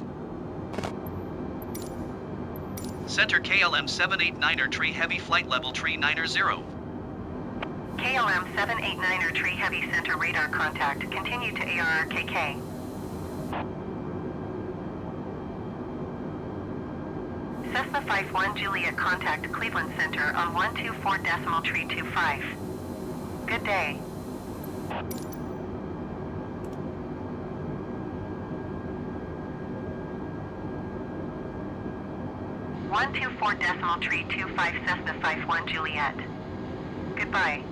Center KLM 789er tree heavy flight level tree 90. KLM 789er tree heavy center radar contact. Continue to ARRKK. Cessna 51 Juliet contact Cleveland Center on 124.325. Good day. One 24.325 Cessna 51 Juliet. Goodbye.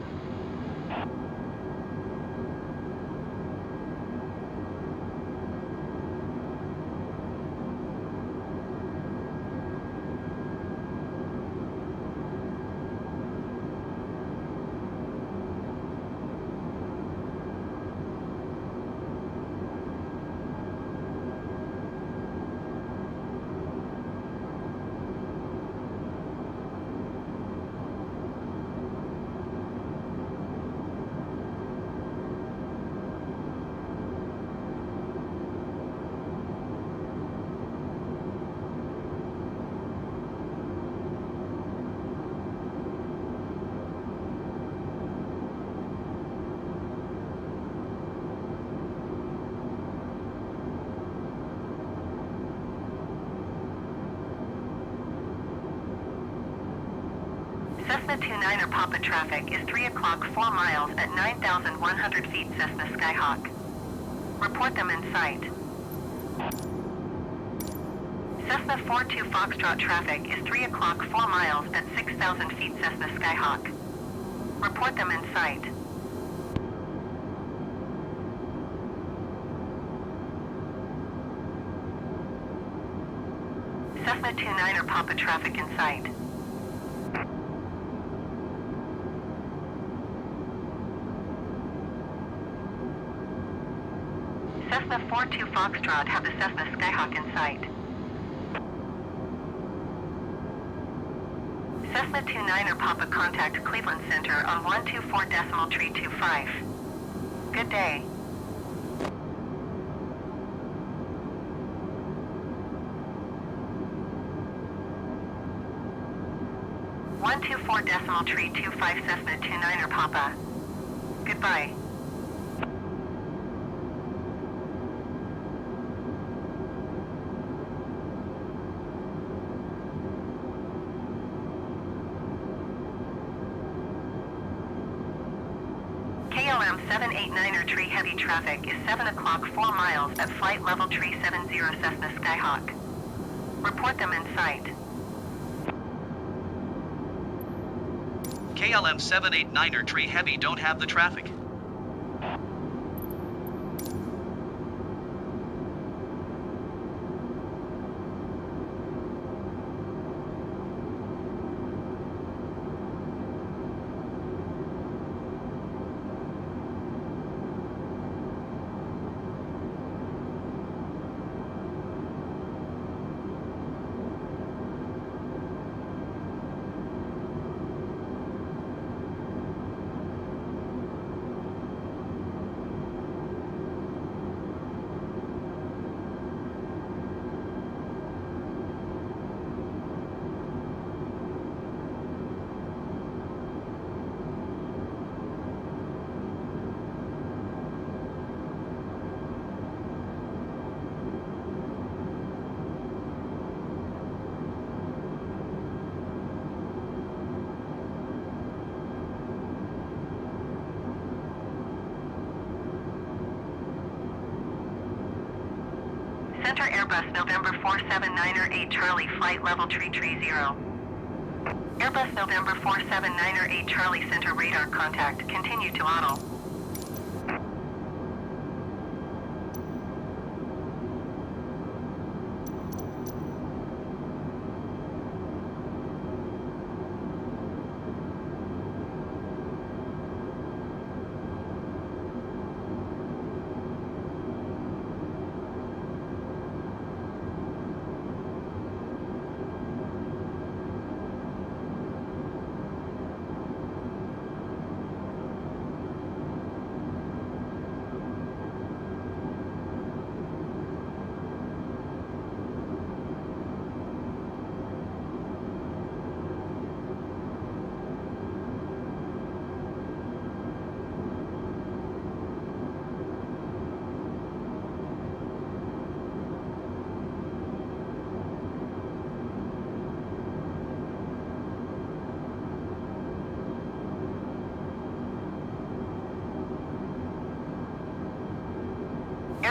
Cessna 29er Papa traffic is 3 o'clock 4 miles at 9,100 feet Cessna Skyhawk. Report them in sight. Cessna 42 Foxtrot traffic is 3 o'clock 4 miles at 6,000 feet Cessna Skyhawk. Report them in sight. Cessna 29er Papa traffic in sight. Cessna 42 Foxtrot have the Cessna Skyhawk in sight. Cessna 29er Papa contact Cleveland Center on 124.325. Good day. One 24.325 Cessna 29er Papa. Goodbye. KLM 789er tree heavy traffic is 7 o'clock 4 miles at flight level tree 70 Cessna Skyhawk. Report them in sight. KLM 789er tree heavy don't have the traffic. Center Airbus November 479er 8 Charlie flight level tree 30. Airbus November 479er 8 Charlie Center radar contact. Continue to auto.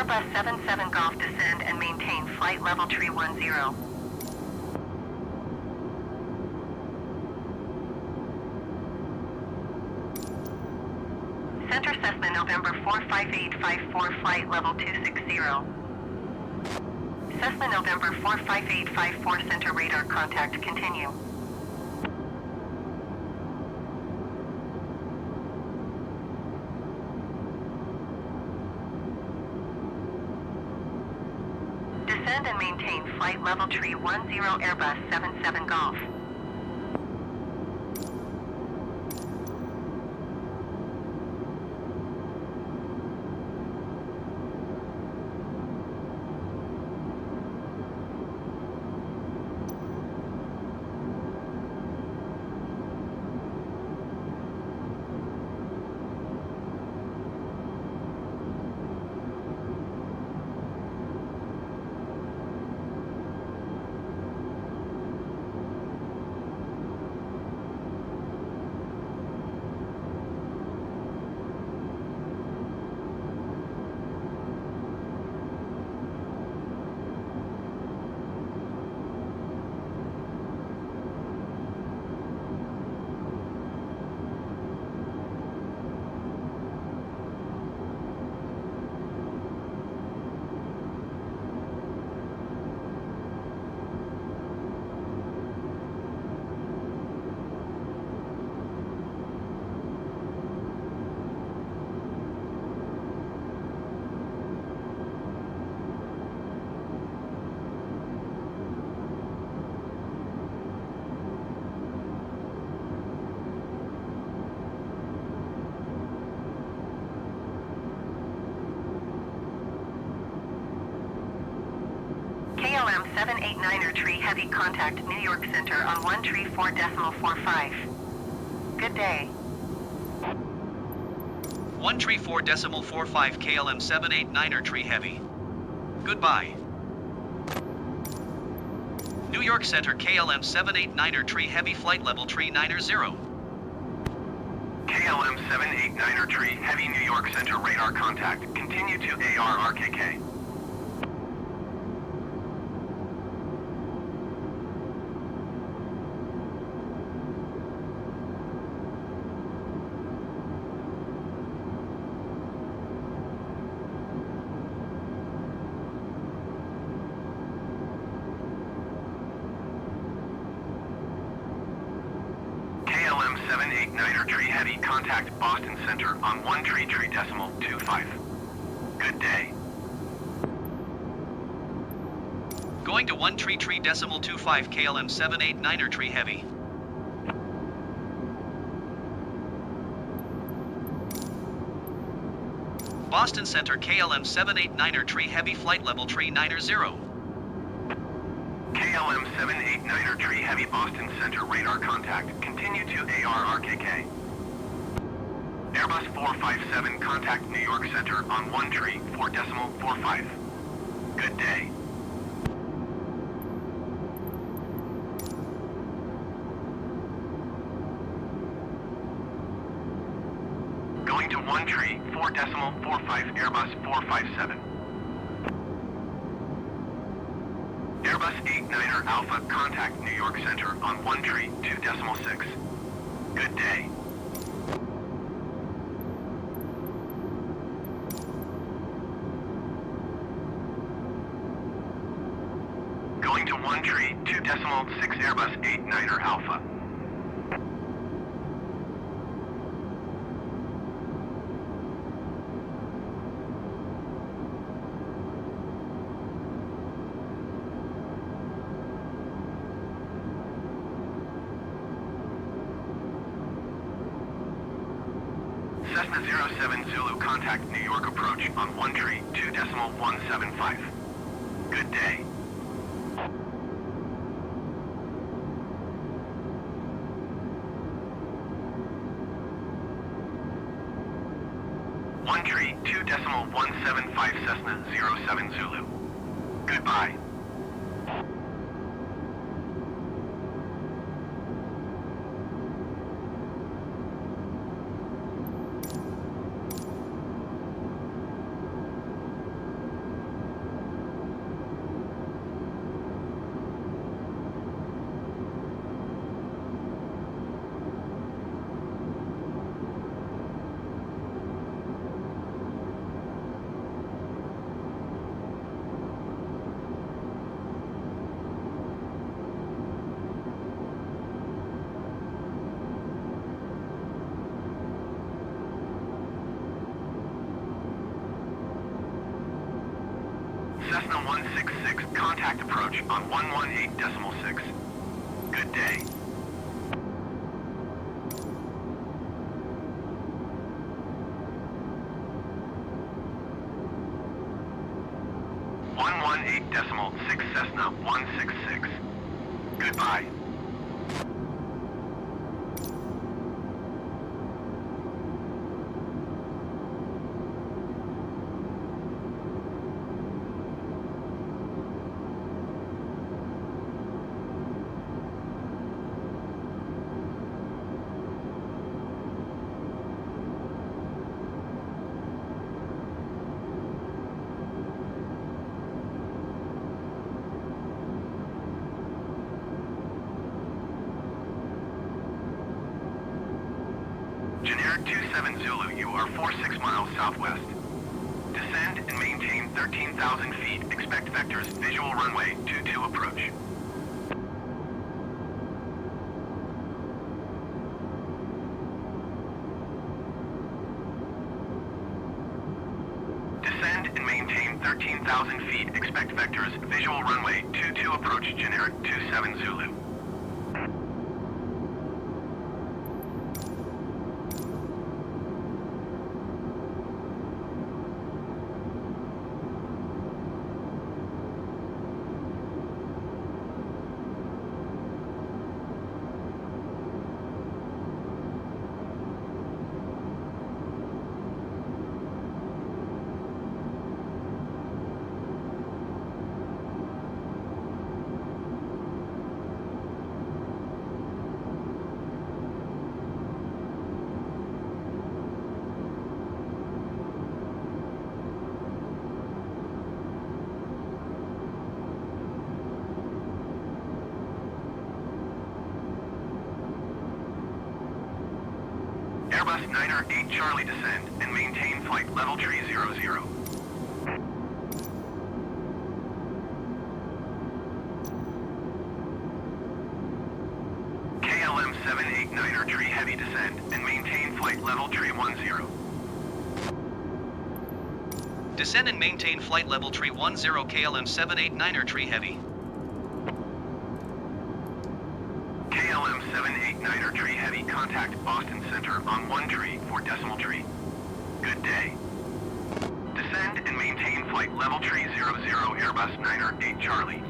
Airbus 77 Golf descend and maintain flight level tree 10. Center Cessna November 45854 flight level 260. Cessna November 45854 center radar contact continue. Descend and maintain flight level tree 10 Airbus 77 Golf. KLM 789er tree heavy contact New York Center on 134.45. Good day. 134.45 KLM 789er tree heavy. Goodbye. New York Center KLM 789er tree heavy flight level tree 90. KLM 789er tree heavy New York Center radar contact. Continue to ARRKK. KLM 789er tree heavy contact Boston Center on 133.25. Good day. Going to 133.25 KLM 789er tree heavy. Boston Center KLM 789er tree heavy flight level tree 90. KLM 789er tree heavy Boston Center radar contact. Continue to ARRKK. Airbus 457 contact New York Center on 134.45. Good day. Going to 134.45 Airbus 457. Airbus 89er Alpha contact New York Center on 132.6. Good day. Going to 132.6 Airbus 89er Alpha. Cessna 07 Zulu contact New York approach on 132.175. Good day. One tree 2.175 Cessna 07 Zulu. Goodbye. contact approach on 118.6. Good day. .6 Cessna 166. Goodbye. Generic 27 Zulu, you are 46 miles southwest. Descend and maintain 13,000 feet. Expect vectors, visual runway, 22 approach. Descend and maintain 13,000 feet. Expect vectors, visual runway, 22 approach, generic 27 Zulu. Airbus 908 Charlie descend and maintain flight level tree 00. KLM 789er tree heavy descend and maintain flight level tree 10. Descend and maintain flight level tree 10 KLM 789er tree heavy. KLM 789er tree heavy, contact Boston Center on 1 tree for decimal tree. Good day. Descend and maintain flight level tree 00 Airbus 908 Charlie.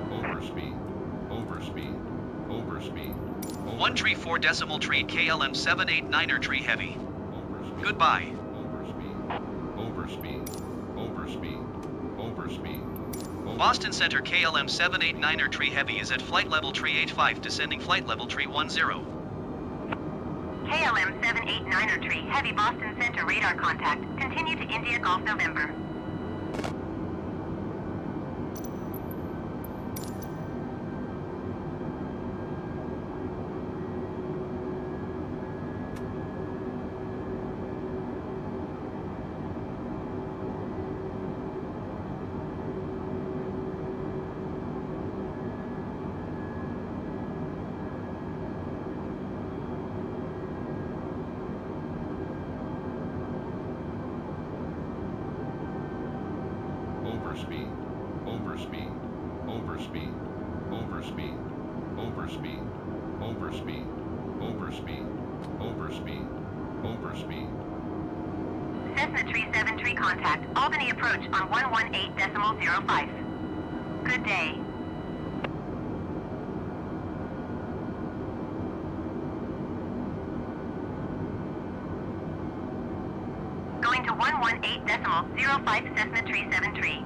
Overspeed. Overspeed. Overspeed. 1 tree 4 decimal tree KLM 789er tree heavy. Overspeed. Goodbye. Overspeed. Overspeed. Overspeed. Overspeed. Boston Center KLM 789er tree heavy is at flight level tree 85, descending flight level tree 10. KLM 789er tree heavy Boston Center radar contact. Continue to India Golf November. Overspeed. Overspeed. Overspeed. Overspeed. Overspeed. Overspeed. Overspeed. Overspeed. Overspeed. Cessna tree 7 tree contact. Albany approach on 118.05. Good day. Going to 118.05 Cessna tree 7 tree.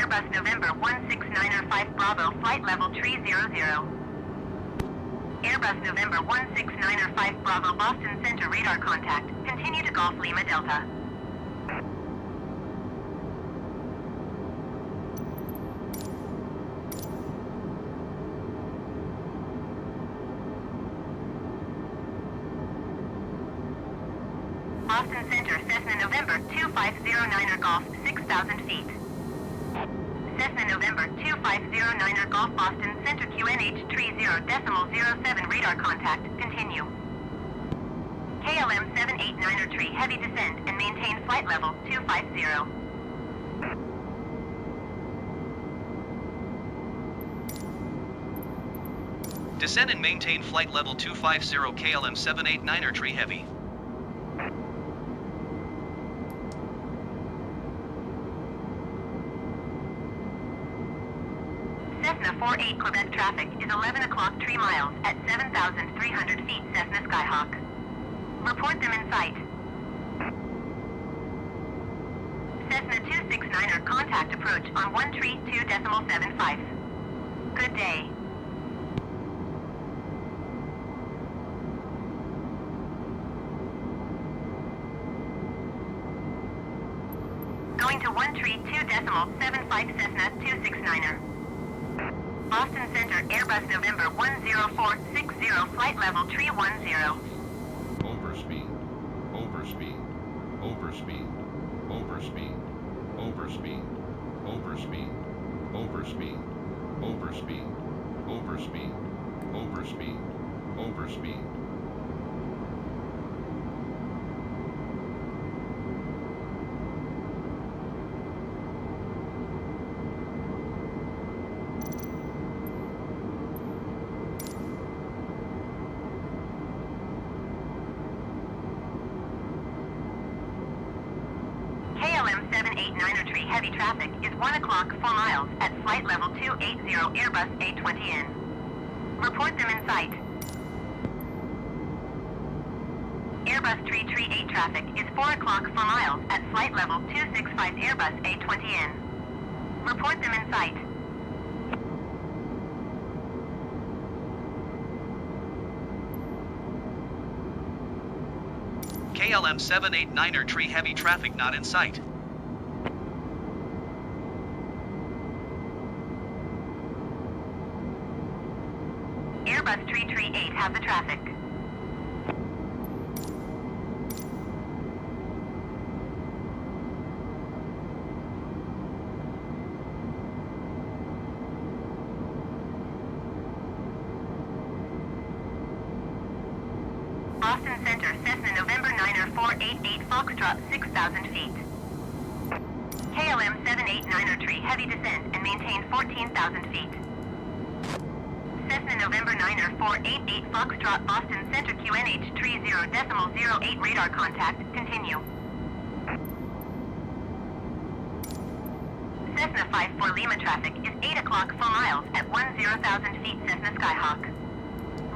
Airbus November 16905 Bravo, flight level 300. Airbus November 16905 Bravo, Boston Center radar contact. Continue to Golf Lima Delta. Boston Center, Cessna November 2509er Golf, 6,000 feet. Cessna November 2509er Golf, Boston Center QNH 30.07 radar contact, continue. KLM 789er tree, heavy descend and maintain flight level 250. Descend and maintain flight level 250 KLM 789er tree heavy. Cessna 48 Quebec traffic is 11 o'clock 3 miles at 7,300 feet Cessna Skyhawk. Report them in sight. Cessna 269er contact approach on 132.75. Good day. Going to 132.75 Cessna 269er. Boston Center, Airbus November 10460, flight level 310. Overspeed. Overspeed. Overspeed. Overspeed. Overspeed. Overspeed. Overspeed. Overspeed. Overspeed. Overspeed. Overspeed. KLM 789er tree, heavy traffic is 1 o'clock 4 miles at flight level 280 Airbus A320N. Report them in sight. Airbus 338 traffic is 4 o'clock 4 miles at flight level 265 Airbus A320N. Report them in sight. KLM 789er tree heavy traffic not in sight. Airbus 338 have the traffic. Boston Center, Cessna November 9er 488 Foxtrot, 6,000 feet. KLM 789er tree, heavy descend and maintain 14,000 feet. Cessna November 9er 488 Foxtrot, Boston Center QNH 30.08 radar contact, continue. Cessna 54 Lima traffic is 8 o'clock 4 miles at 10,000 feet Cessna Skyhawk.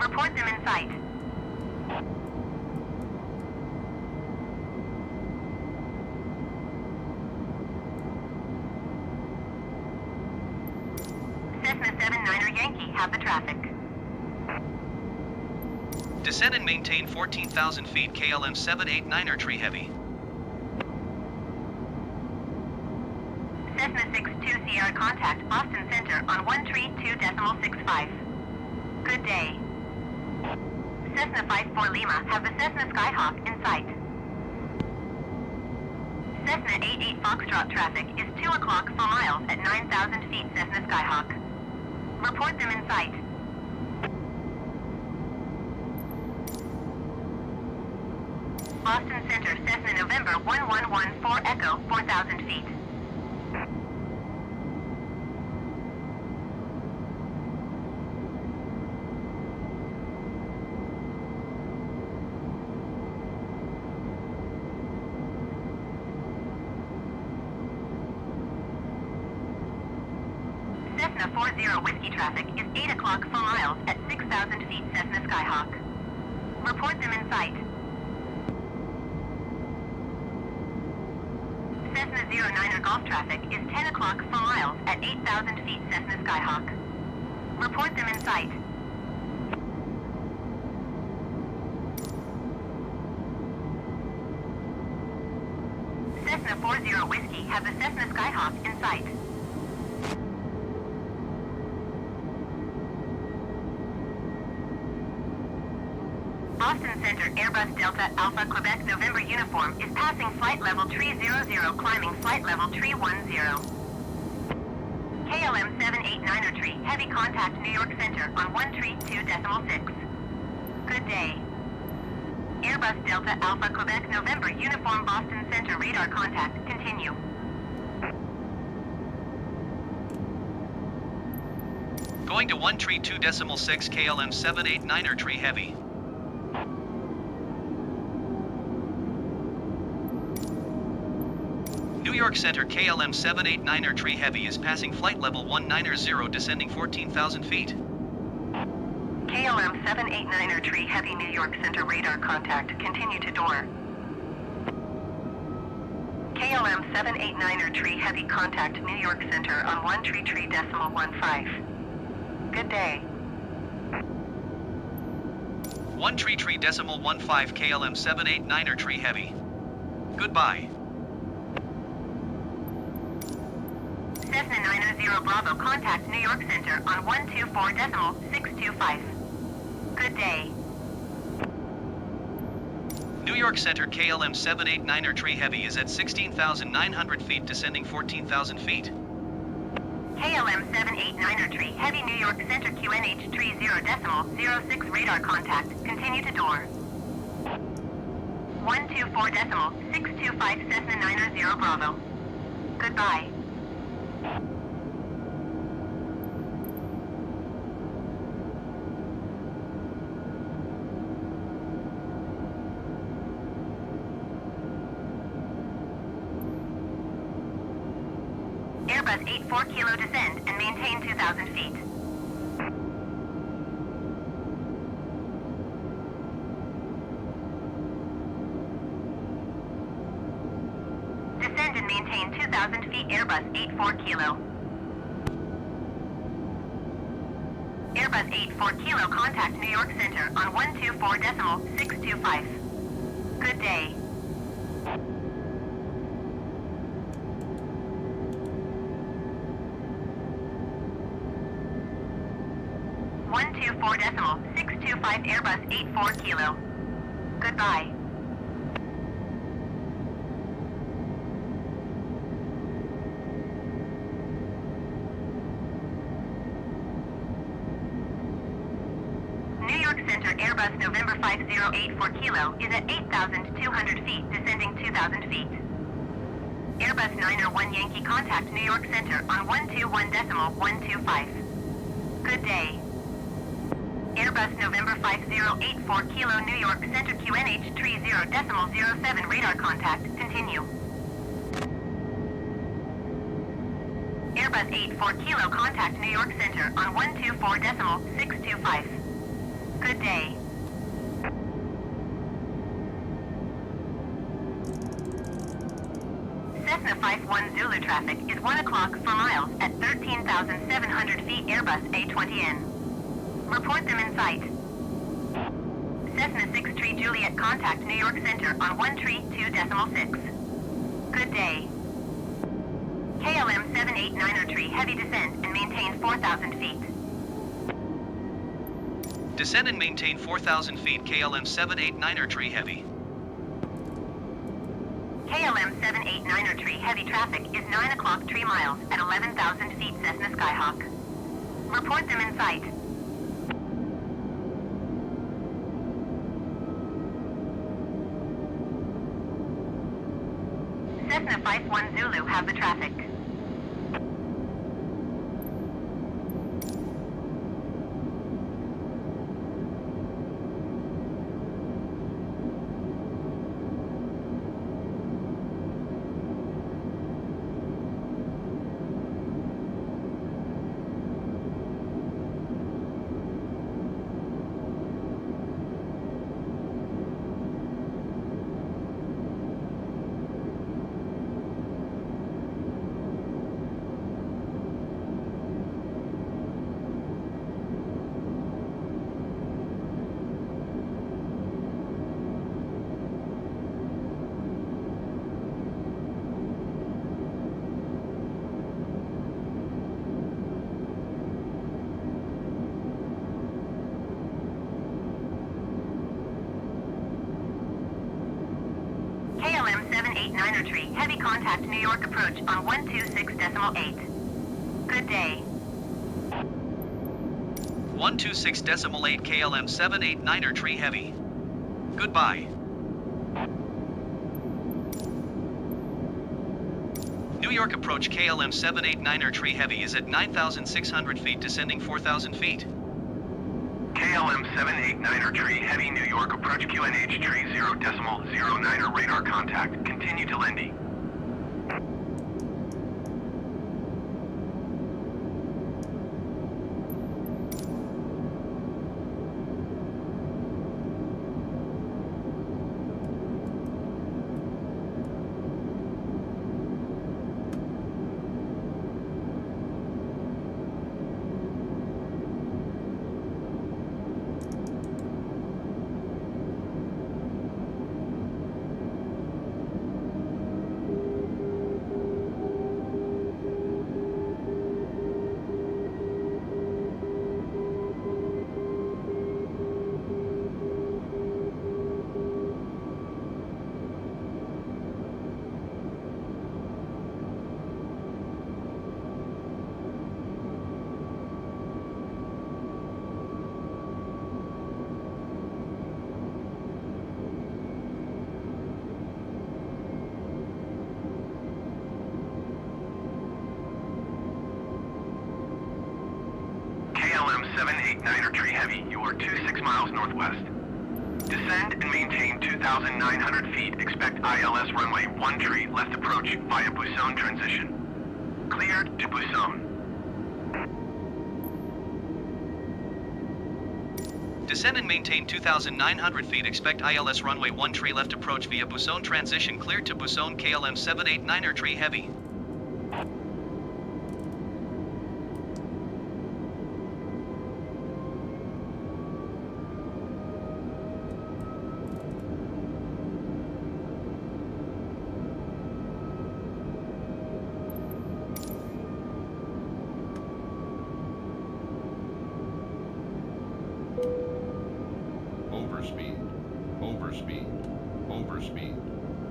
Report them in sight. Cessna 79er Yankee have the traffic. Descend and maintain 14,000 feet KLM 789er tree heavy. Cessna 62 Sierra contact Boston Center on 132.65. Good day. Cessna 54 Lima have the Cessna Skyhawk in sight. Cessna 88 Foxtrot traffic is 2 o'clock 4 miles at 9,000 feet Cessna Skyhawk. Report them in sight. Boston Center, Cessna November 1114 Echo, 4,000 feet. Cessna 40 Whiskey traffic is 8 o'clock 4 miles at 6,000 feet Cessna Skyhawk. Report them in sight. Cessna 09er Golf traffic is 10 o'clock for miles at 8,000 feet Cessna Skyhawk. Report them in sight. Cessna 40 Whiskey have the Cessna Skyhawk in sight. Boston Center Airbus Delta Alpha Quebec November uniform is passing flight level 300, climbing flight level 310. KLM 789er tree, heavy contact New York Center on 132.6. Good day. Airbus Delta Alpha Quebec November uniform Boston Center radar contact, continue. Going to 132.6 KLM 789er tree heavy. New York Center KLM 789er tree heavy is passing flight level 190, descending 14,000 feet. KLM 789er tree heavy New York Center radar contact, continue to door. KLM 789er tree heavy contact New York Center on 133.15. Good day. 133.15 KLM 789er tree heavy. Goodbye. Cessna 90 Bravo contact New York Center on 124.625. Good day. New York Center KLM 789er tree heavy is at 16,900 feet, descending 14,000 feet. KLM 789er tree heavy New York Center QNH 30.06 radar contact, continue to door. 124.625 Cessna 90 Bravo. Goodbye. Airbus 84 kilo descend and maintain 2,000 feet. Descend and maintain 2,000 feet Airbus 84 kilo. Airbus 84 kilo contact New York Center on 124.625. Good day. .625 Airbus 84 kilo. Goodbye. New York Center Airbus November 5084 kilo is at 8,200 feet, descending 2,000 feet. Airbus 901 Yankee contact New York Center on 121.125. Good day. Airbus November 5084 kilo New York Center QNH 30.07 radar contact, continue. Airbus 84 kilo contact New York Center on 124.625. Good day. Cessna 51 Zulu traffic is 1 o'clock for miles at 13,700 feet Airbus A320. Report them in sight. Cessna 63 Juliet contact New York Center on 132.6. Good day. KLM 789er tree heavy descend and maintain 4,000 feet. Descend and maintain 4,000 feet KLM 789er tree heavy. KLM 789er tree heavy traffic is 9 o'clock 3 miles at 11,000 feet Cessna Skyhawk. Report them in sight. Cessna 51 Zulu have the traffic. Niner Tree, heavy contact New York approach on 126.8. Good day. 126.8 KLM 789er Tree Heavy. Goodbye. New York approach KLM 789er Tree Heavy is at 9,600 feet descending 4,000 feet. KLM 789er Tree Heavy New York approach QNH Tree 0.09er radar contact. Continue to Lindy. KLM 789er Tree Heavy, you are 26 miles northwest. Descend and maintain 2,900 feet. Expect ILS runway 1 tree left approach via Busan transition. Cleared to Busan. Descend and maintain 2,900 feet. Expect ILS runway 1 tree left approach via Busan transition. Cleared to Busan KLM 789er Tree Heavy. Overspeed, overspeed, overspeed,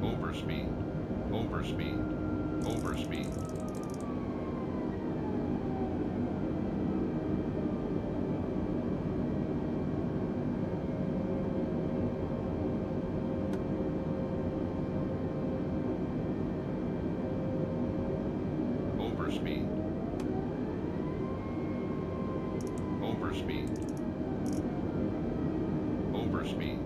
overspeed, overspeed, overspeed. Overspeed, overspeed, overspeed.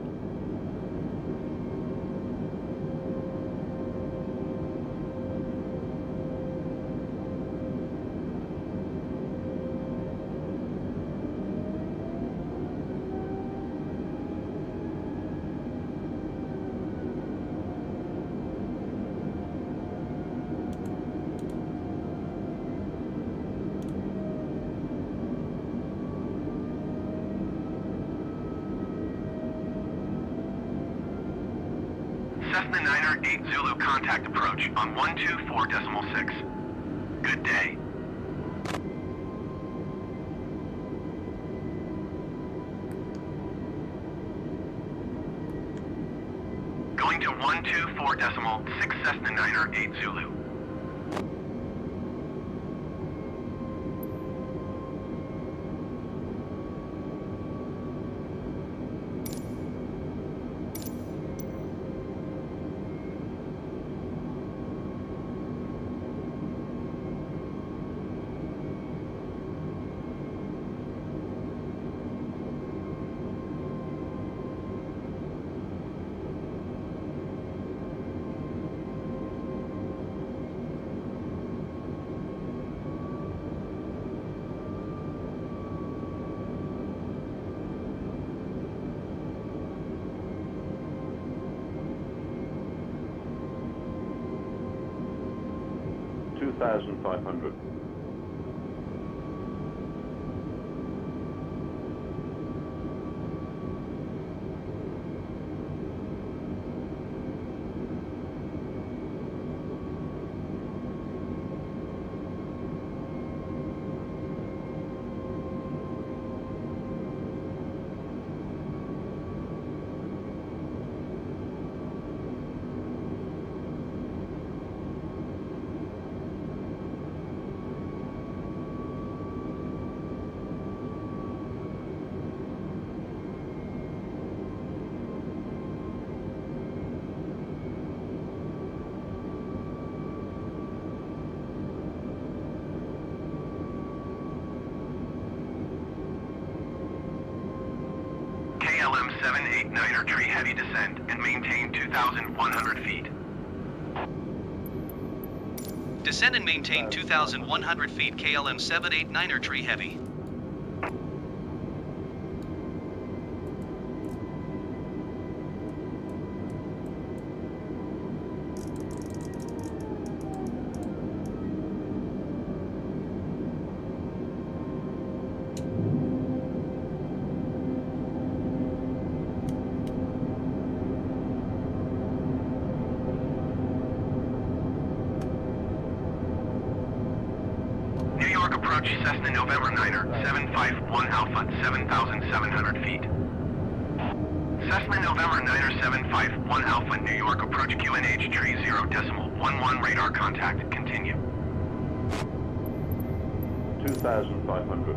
Cessna 9er 8 Zulu contact approach on 124.6. Good day. Going to 124.6 Cessna 9er 8 Zulu. $2,500. KLM 789er tree heavy descend and maintain 2,100 feet. Descend and maintain 2,100 feet KLM 789er tree heavy. New York approach Cessna November 9er, 751 Alpha, 7,700 feet. Cessna November 9er, 751 Alpha, New York approach QNH tree 0.11 radar contact, continue. 2,500.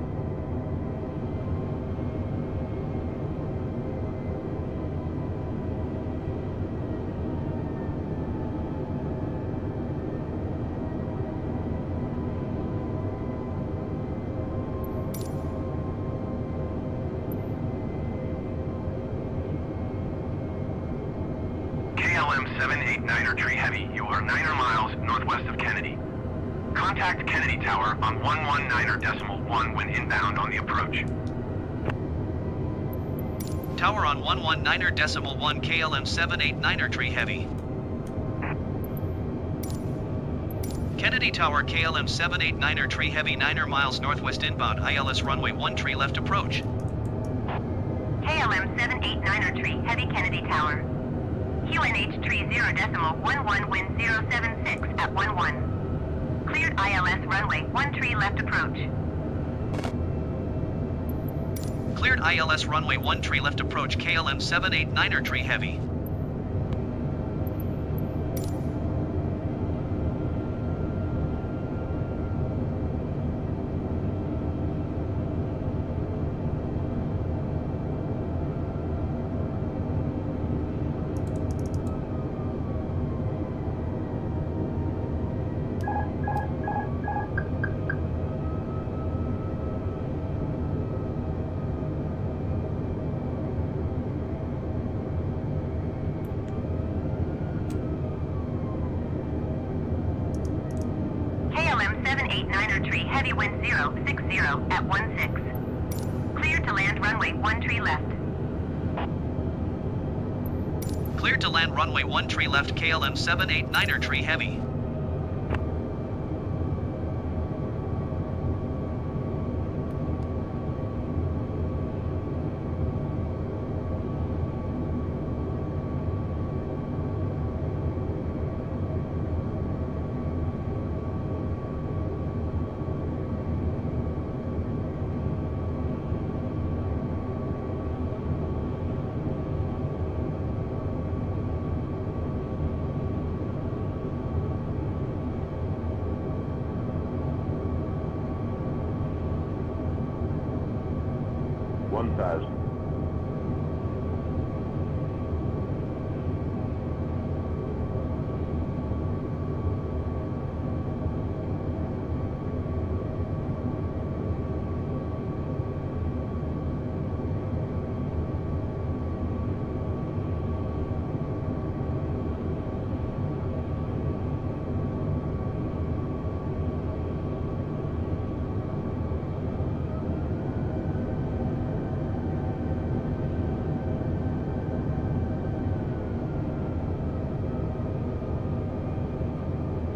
KLM 789er tree heavy, you are 9er miles northwest of Kennedy. Contact Kennedy Tower on 119.1 when inbound on the approach. Tower on 119.1 KLM 789er tree heavy. Kennedy Tower KLM 789er tree heavy 9er miles northwest inbound ILS runway 1 tree left approach. KLM 789er tree heavy Kennedy Tower. QNH tree 0.11 wind 076 at 11. Cleared ILS runway 1 tree left approach. Cleared ILS runway 1 tree left approach KLM 789er tree heavy. KLM 789er tree heavy wind 060 at 16. Cleared to land runway 1 tree left. Cleared to land runway 1 tree left KLM 789er tree heavy.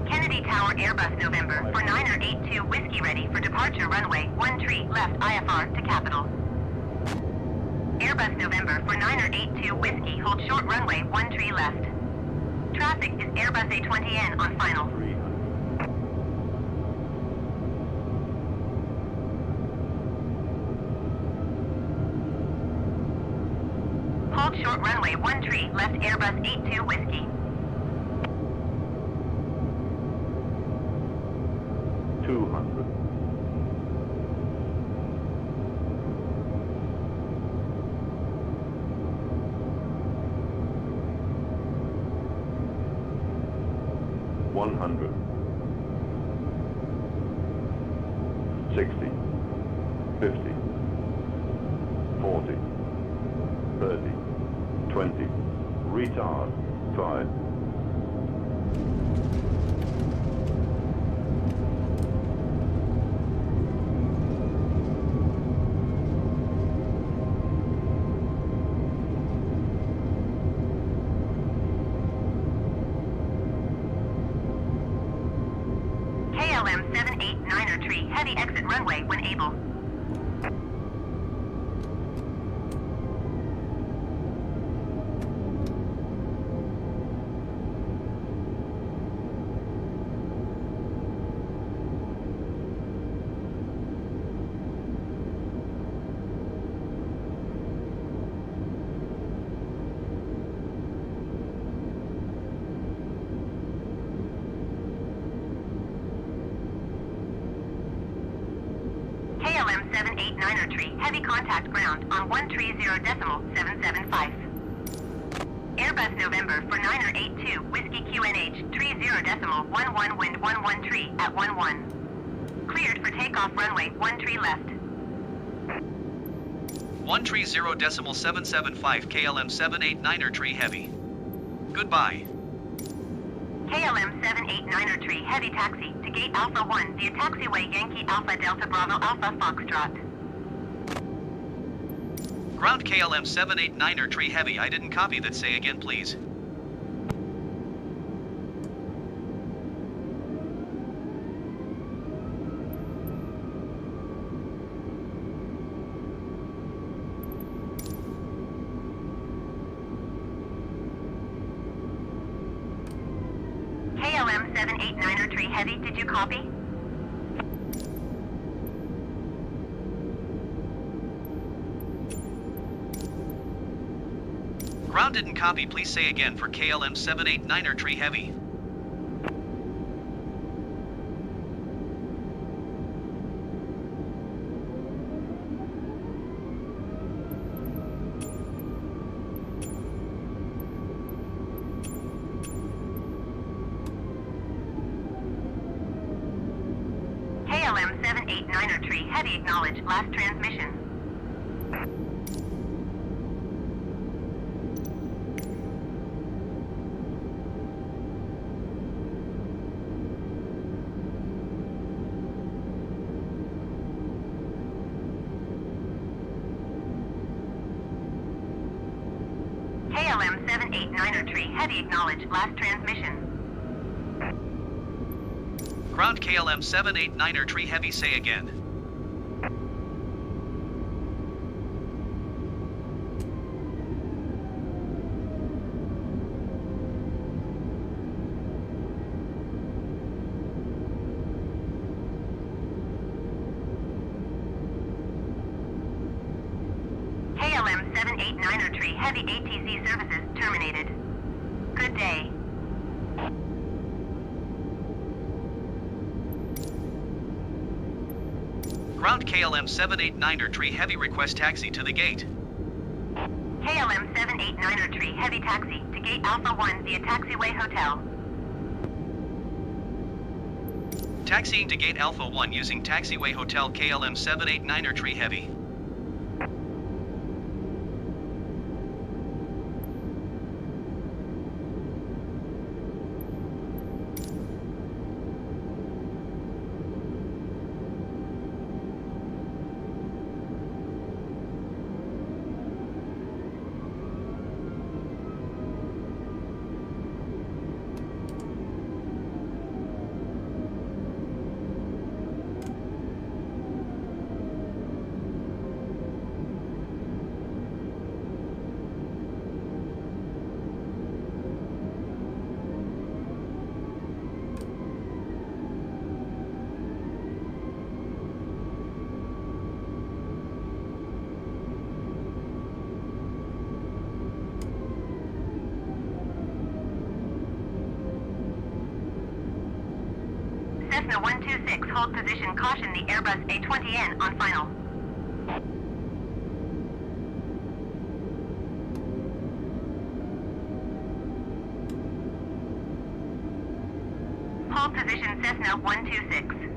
Kennedy Tower Airbus November for 9er 82 Whiskey ready for departure runway 1 tree left IFR to Capital. Airbus November for 9er 82 Whiskey hold short runway 1 tree left. Traffic is Airbus A320N on final. 300. Hold short runway 1 tree left Airbus 82 Whiskey. 200. 100. 60. 50. 40. 30, 20, retard, 5. KLM 789er tree, heavy exit runway when able. KLM 789er tree, heavy contact ground on 130.775. Airbus November for 982, Whiskey QNH, 30.11 wind 11 tree at 11. Cleared for takeoff runway 13 left. 130.775 KLM 789er tree heavy. Goodbye. KLM 789er tree, heavy taxi to gate Alpha 1 via taxiway Yankee Alpha Delta Bravo Alpha Foxtrot. Ground KLM 789er tree heavy. I didn't copy that. Say again, please. KLM 789er tree heavy, did you copy? Ground didn't copy. Please say again for KLM 789er tree heavy. KLM 789er tree, heavy acknowledge, last transmission. KLM 789er tree, heavy acknowledge, last transmission. Ground KLM 789er tree heavy. Say again. KLM 789er tree, heavy ATC services terminated. Good day. Ground KLM 789er tree heavy. Request taxi to the gate. KLM 789er tree, heavy taxi to gate Alpha 1 via taxiway hotel. Taxiing to gate Alpha 1 using taxiway hotel KLM 789er tree heavy. Cessna 126, hold position, caution the Airbus A320N on final. Hold position Cessna 126.